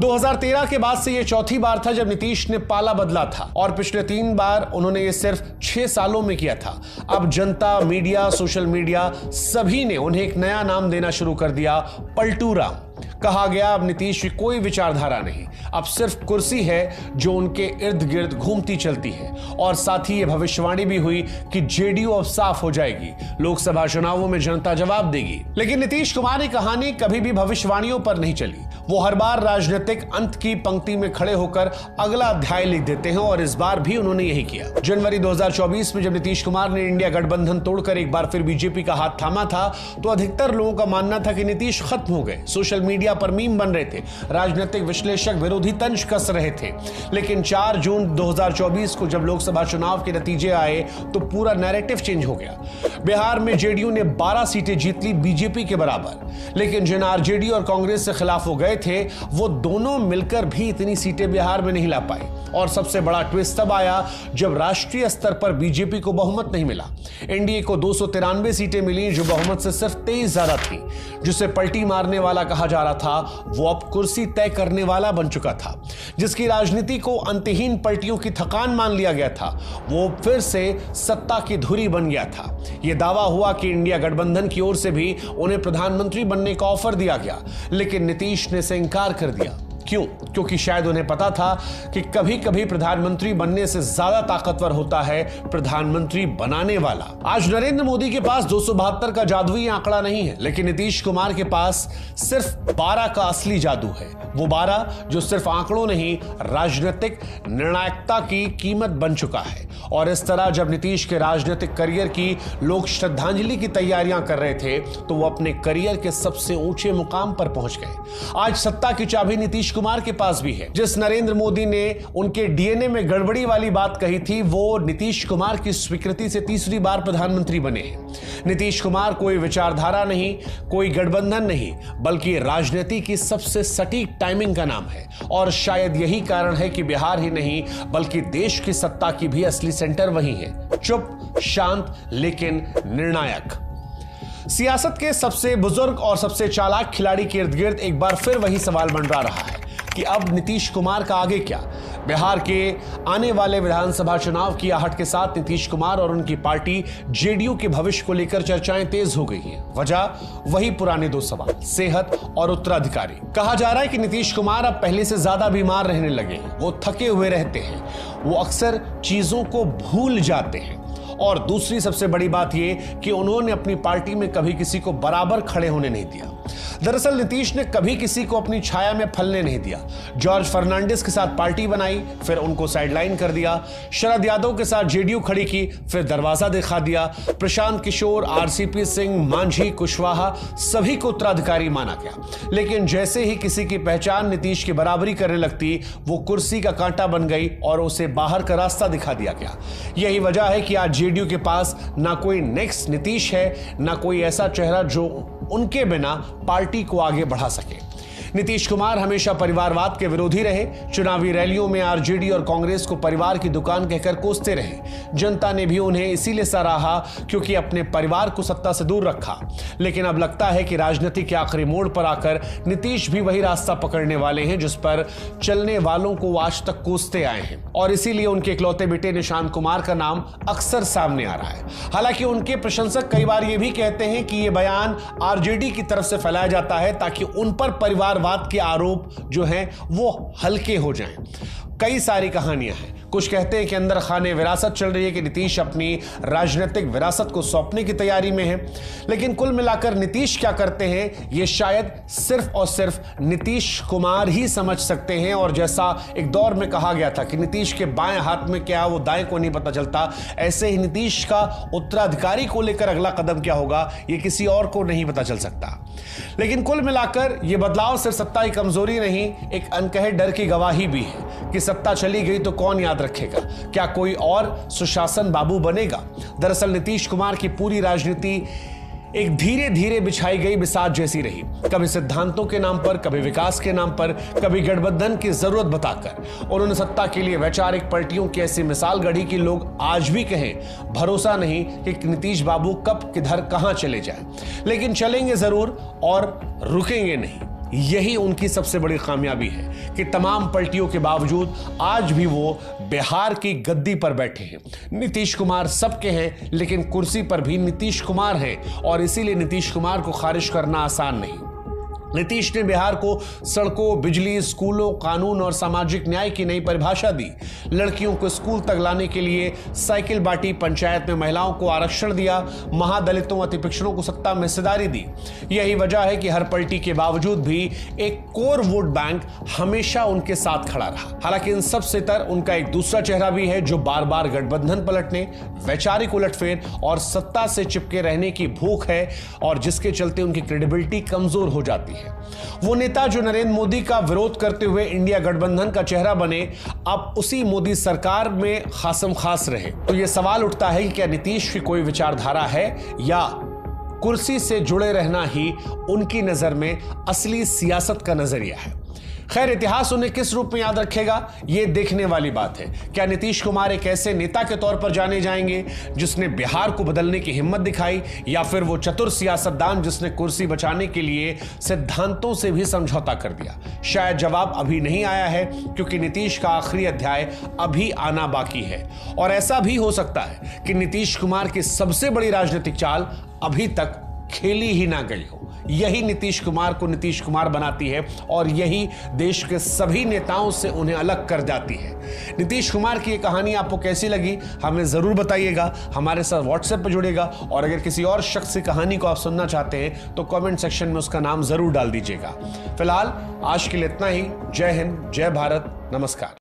Speaker 1: 2013 के बाद से यह चौथी बार था जब नीतीश ने पाला बदला था, और पिछले 3 बार उन्होंने यह सिर्फ 6 सालों में किया था। अब जनता, मीडिया, सोशल मीडिया सभी ने उन्हें एक नया नाम देना शुरू कर दिया, पलटू राम। कहा गया अब नीतीश की कोई विचारधारा नहीं, अब सिर्फ कुर्सी है जो उनके इर्द गिर्द घूमती चलती है। और साथ ही यह भविष्यवाणी भी हुई कि जेडीयू अब साफ हो जाएगी, लोकसभा चुनावों में जनता जवाब देगी। लेकिन नीतीश कुमार की कहानी कभी भी भविष्यवाणियों पर नहीं चली, वो हर बार राजनीतिक अंत की पंक्ति में खड़े होकर अगला अध्याय लिख देते हैं और इस बार भी उन्होंने यही किया। जनवरी 2024 में जब नीतीश कुमार ने इंडिया गठबंधन तोड़कर एक बार फिर बीजेपी का हाथ थामा था, तो अधिकतर लोगों का मानना था कि नीतीश खत्म हो गए। सोशल मीडिया पर मीम बन रहे थे, राजनीतिक विश्लेषक विरोधी तंज कस रहे थे। लेकिन 4 जून 2024 को जब लोकसभा चुनाव के नतीजे आए तो पूरा नैरेटिव चेंज हो गया। बिहार में जेडीयू ने 12 सीटें जीत ली, बीजेपी के बराबर। लेकिन जिन आरजेडी और कांग्रेस से खिलाफ हो गए थे, वो दोनों मिलकर भी इतनी सीटें बिहार में नहीं ला पाई। और सबसे बड़ा ट्विस्ट तब आया जब राष्ट्रीय स्तर पर बीजेपी को बहुमत नहीं मिला। एनडीए को 293 सीटें मिली, जो बहुमत से सिर्फ 23 ज्यादा थी। जिसे पलटी मारने वाला कहा जा रहा था, वो अब कुर्सी तय करने वाला बन चुका था। जिसकी राजनीति को अंतहीन पलटियों की थकान मान लिया गया था, वो फिर से सत्ता की धुरी बन गया था। यह दावा हुआ कि इंडिया गठबंधन की ओर से भी उन्हें प्रधानमंत्री बनने का ऑफर दिया गया, लेकिन नीतीश ने इसे इंकार कर दिया। क्यों? क्योंकि शायद उन्हें पता था कि कभी कभी प्रधानमंत्री बनने से ज्यादा ताकतवर होता है प्रधानमंत्री बनाने वाला। आज नरेंद्र मोदी के पास 272 का जादुई आंकड़ा नहीं है, लेकिन नीतीश कुमार के पास सिर्फ 12 का असली जादू है। वो 12 जो सिर्फ आंकड़ों नहीं, राजनीतिक निर्णायकता की कीमत बन चुका है। और इस तरह जब नीतीश के राजनीतिक करियर की लोग श्रद्धांजलि की तैयारियां कर रहे थे, तो वो अपने करियर के सबसे ऊंचे मुकाम पर पहुंच गए। आज सत्ता की चाबी नीतीश कुमार के पास भी है। जिस नरेंद्र मोदी ने उनके डीएनए में गड़बड़ी वाली बात कही थी, वो नीतीश कुमार की स्वीकृति से तीसरी बार प्रधानमंत्री बने हैं। नीतीश कुमार कोई विचारधारा नहीं, कोई गठबंधन नहीं, बल्कि राजनीति की सबसे सटीक टाइमिंग का नाम है। और शायद यही कारण है कि बिहार ही नहीं, बल्कि देश की सत्ता की भी असली सेंटर वही है। चुप, शांत, लेकिन निर्णायक। सियासत के सबसे बुजुर्ग और सबसे चालाक खिलाड़ी के इर्द गिर्द एक बार फिर वही सवाल मंडरा रहा है कि अब नीतीश कुमार का आगे क्या। बिहार के आने वाले विधानसभा चुनाव की आहट के साथ नीतीश कुमार और उनकी पार्टी जेडीयू के भविष्य को लेकर चर्चाएं तेज हो गई हैं। वजह वही पुराने 2 सवाल, सेहत और उत्तराधिकारी। कहा जा रहा है कि नीतीश कुमार अब पहले से ज्यादा बीमार रहने लगे हैं। वो थके हुए रहते हैं, वो अक्सर चीजों को भूल जाते हैं। और दूसरी सबसे बड़ी बात यह कि उन्होंने अपनी पार्टी में कभी किसी को बराबर खड़े होने नहीं दिया। दरअसल नीतीश ने कभी किसी को अपनी छाया में फलने नहीं दिया। जॉर्ज फर्नांडिस के साथ पार्टी बनाई, फिर उनको साइडलाइन कर दिया। शरद यादव के साथ जेडीयू खड़ी की, फिर दरवाजा दिखा दिया। प्रशांत किशोर, आरसीपी सिंह, मांझी, कुशवाहा, सभी को उत्तराधिकारी माना गया। लेकिन जैसे ही किसी की पहचान नीतीश की बराबरी करने लगती, वो कुर्सी का कांटा बन गई और उसे बाहर का रास्ता दिखा दिया गया। यही वजह है कि आज जेडीयू के पास ना कोई नेक्स्ट नीतीश है, ना कोई ऐसा चेहरा जो उनके बिना पार्टी को आगे बढ़ा सके। नीतीश कुमार हमेशा परिवारवाद के विरोधी रहे। चुनावी रैलियों में आरजेडी और कांग्रेस को परिवार की दुकान कहकर कोसते रहे। जनता ने भी उन्हें इसीलिए सराहा क्योंकि अपने परिवार को सत्ता से दूर रखा। लेकिन अब लगता है कि राजनीति के आखिरी मोड़ पर आकर नीतीश भी वही रास्ता पकड़ने वाले हैं जिस पर चलने वालों को आज तक कोसते आए हैं। और इसीलिए उनके इकलौते बेटे निशांत कुमार का नाम अक्सर सामने आ रहा है। हालांकि उनके प्रशंसक कई बार यह भी कहते हैं कि यह बयान आरजेडी की तरफ से फैलाया जाता है ताकि उन पर परिवारवाद के आरोप जो हैं वो हल्के हो जाएं। कई सारी कहानियां हैं। कुछ कहते हैं कि अंदर खाने विरासत चल रही है कि नीतीश अपनी राजनीतिक विरासत को सौंपने की तैयारी में है। लेकिन कुल मिलाकर नीतीश क्या करते हैं, ये शायद सिर्फ और सिर्फ नीतीश कुमार ही समझ सकते हैं। और जैसा एक दौर में कहा गया था कि नीतीश के बाएं हाथ में क्या, वो दाएं को नहीं पता चलता, ऐसे ही नीतीश का उत्तराधिकारी को लेकर अगला कदम क्या होगा, ये किसी और को नहीं पता चल सकता। लेकिन कुल मिलाकर यह बदलाव सिर्फ सत्ता की कमजोरी नहीं, एक अनकहे डर की गवाही भी है कि सत्ता चली गई तो कौन याद रखेगा, क्या कोई और सुशासन बाबू बनेगा। दरअसल नीतीश कुमार की पूरी राजनीति एक धीरे धीरे बिछाई गई बिसात जैसी रही। कभी सिद्धांतों के नाम पर, कभी विकास के नाम पर, कभी गठबंधन की जरूरत बताकर उन्होंने सत्ता के लिए वैचारिक पार्टियों की ऐसी मिसाल गढ़ी कि लोग आज भी कहें भरोसा नहीं कि नीतीश बाबू कब किधर कहां चले जाए। लेकिन चलेंगे जरूर और रुकेंगे नहीं। यही उनकी सबसे बड़ी कामयाबी है कि तमाम पलटियों के बावजूद आज भी वो बिहार की गद्दी पर बैठे हैं। नीतीश कुमार सबके हैं, लेकिन कुर्सी पर भी नीतीश कुमार हैं और इसीलिए नीतीश कुमार को खारिज करना आसान नहीं। नीतीश ने बिहार को सड़कों, बिजली, स्कूलों, कानून और सामाजिक न्याय की नई परिभाषा दी। लड़कियों को स्कूल तक लाने के लिए साइकिल बांटी, पंचायत में महिलाओं को आरक्षण दिया, महादलितों, अति पिछड़ों को सत्ता में हिस्सेदारी दी। यही वजह है कि हर पलटी के बावजूद भी एक कोर वोट बैंक हमेशा उनके साथ खड़ा रहा। हालांकि इन सब से तर उनका एक दूसरा चेहरा भी है, जो बार बार गठबंधन पलटने, वैचारिक उलटफेर और सत्ता से चिपके रहने की भूख है, और जिसके चलते उनकी क्रेडिबिलिटी कमजोर हो जाती है। वो नेता जो नरेंद्र मोदी का विरोध करते हुए इंडिया गठबंधन का चेहरा बने, अब उसी मोदी सरकार में खासम खास रहे। तो यह सवाल उठता है कि क्या नीतीश की कोई विचारधारा है, या कुर्सी से जुड़े रहना ही उनकी नजर में असली सियासत का नजरिया है। खैर, इतिहास उन्हें किस रूप में याद रखेगा, यह देखने वाली बात है। क्या नीतीश कुमार एक ऐसे नेता के तौर पर जाने जाएंगे जिसने बिहार को बदलने की हिम्मत दिखाई, या फिर वो चतुर सियासतदान जिसने कुर्सी बचाने के लिए सिद्धांतों से भी समझौता कर दिया? शायद जवाब अभी नहीं आया है, क्योंकि नीतीश का आखिरी अध्याय अभी आना बाकी है। और ऐसा भी हो सकता है कि नीतीश कुमार की सबसे बड़ी राजनीतिक चाल अभी तक खेली ही ना गई हो। यही नीतीश कुमार को नीतीश कुमार बनाती है, और यही देश के सभी नेताओं से उन्हें अलग कर जाती है। नीतीश कुमार की ये कहानी आपको कैसी लगी, हमें जरूर बताइएगा। हमारे साथ व्हाट्सएप पर जुड़ेगा, और अगर किसी और शख्स की कहानी को आप सुनना चाहते हैं तो कमेंट सेक्शन में उसका नाम जरूर डाल दीजिएगा। फिलहाल आज के लिए इतना ही। जय हिंद, जय भारत, नमस्कार।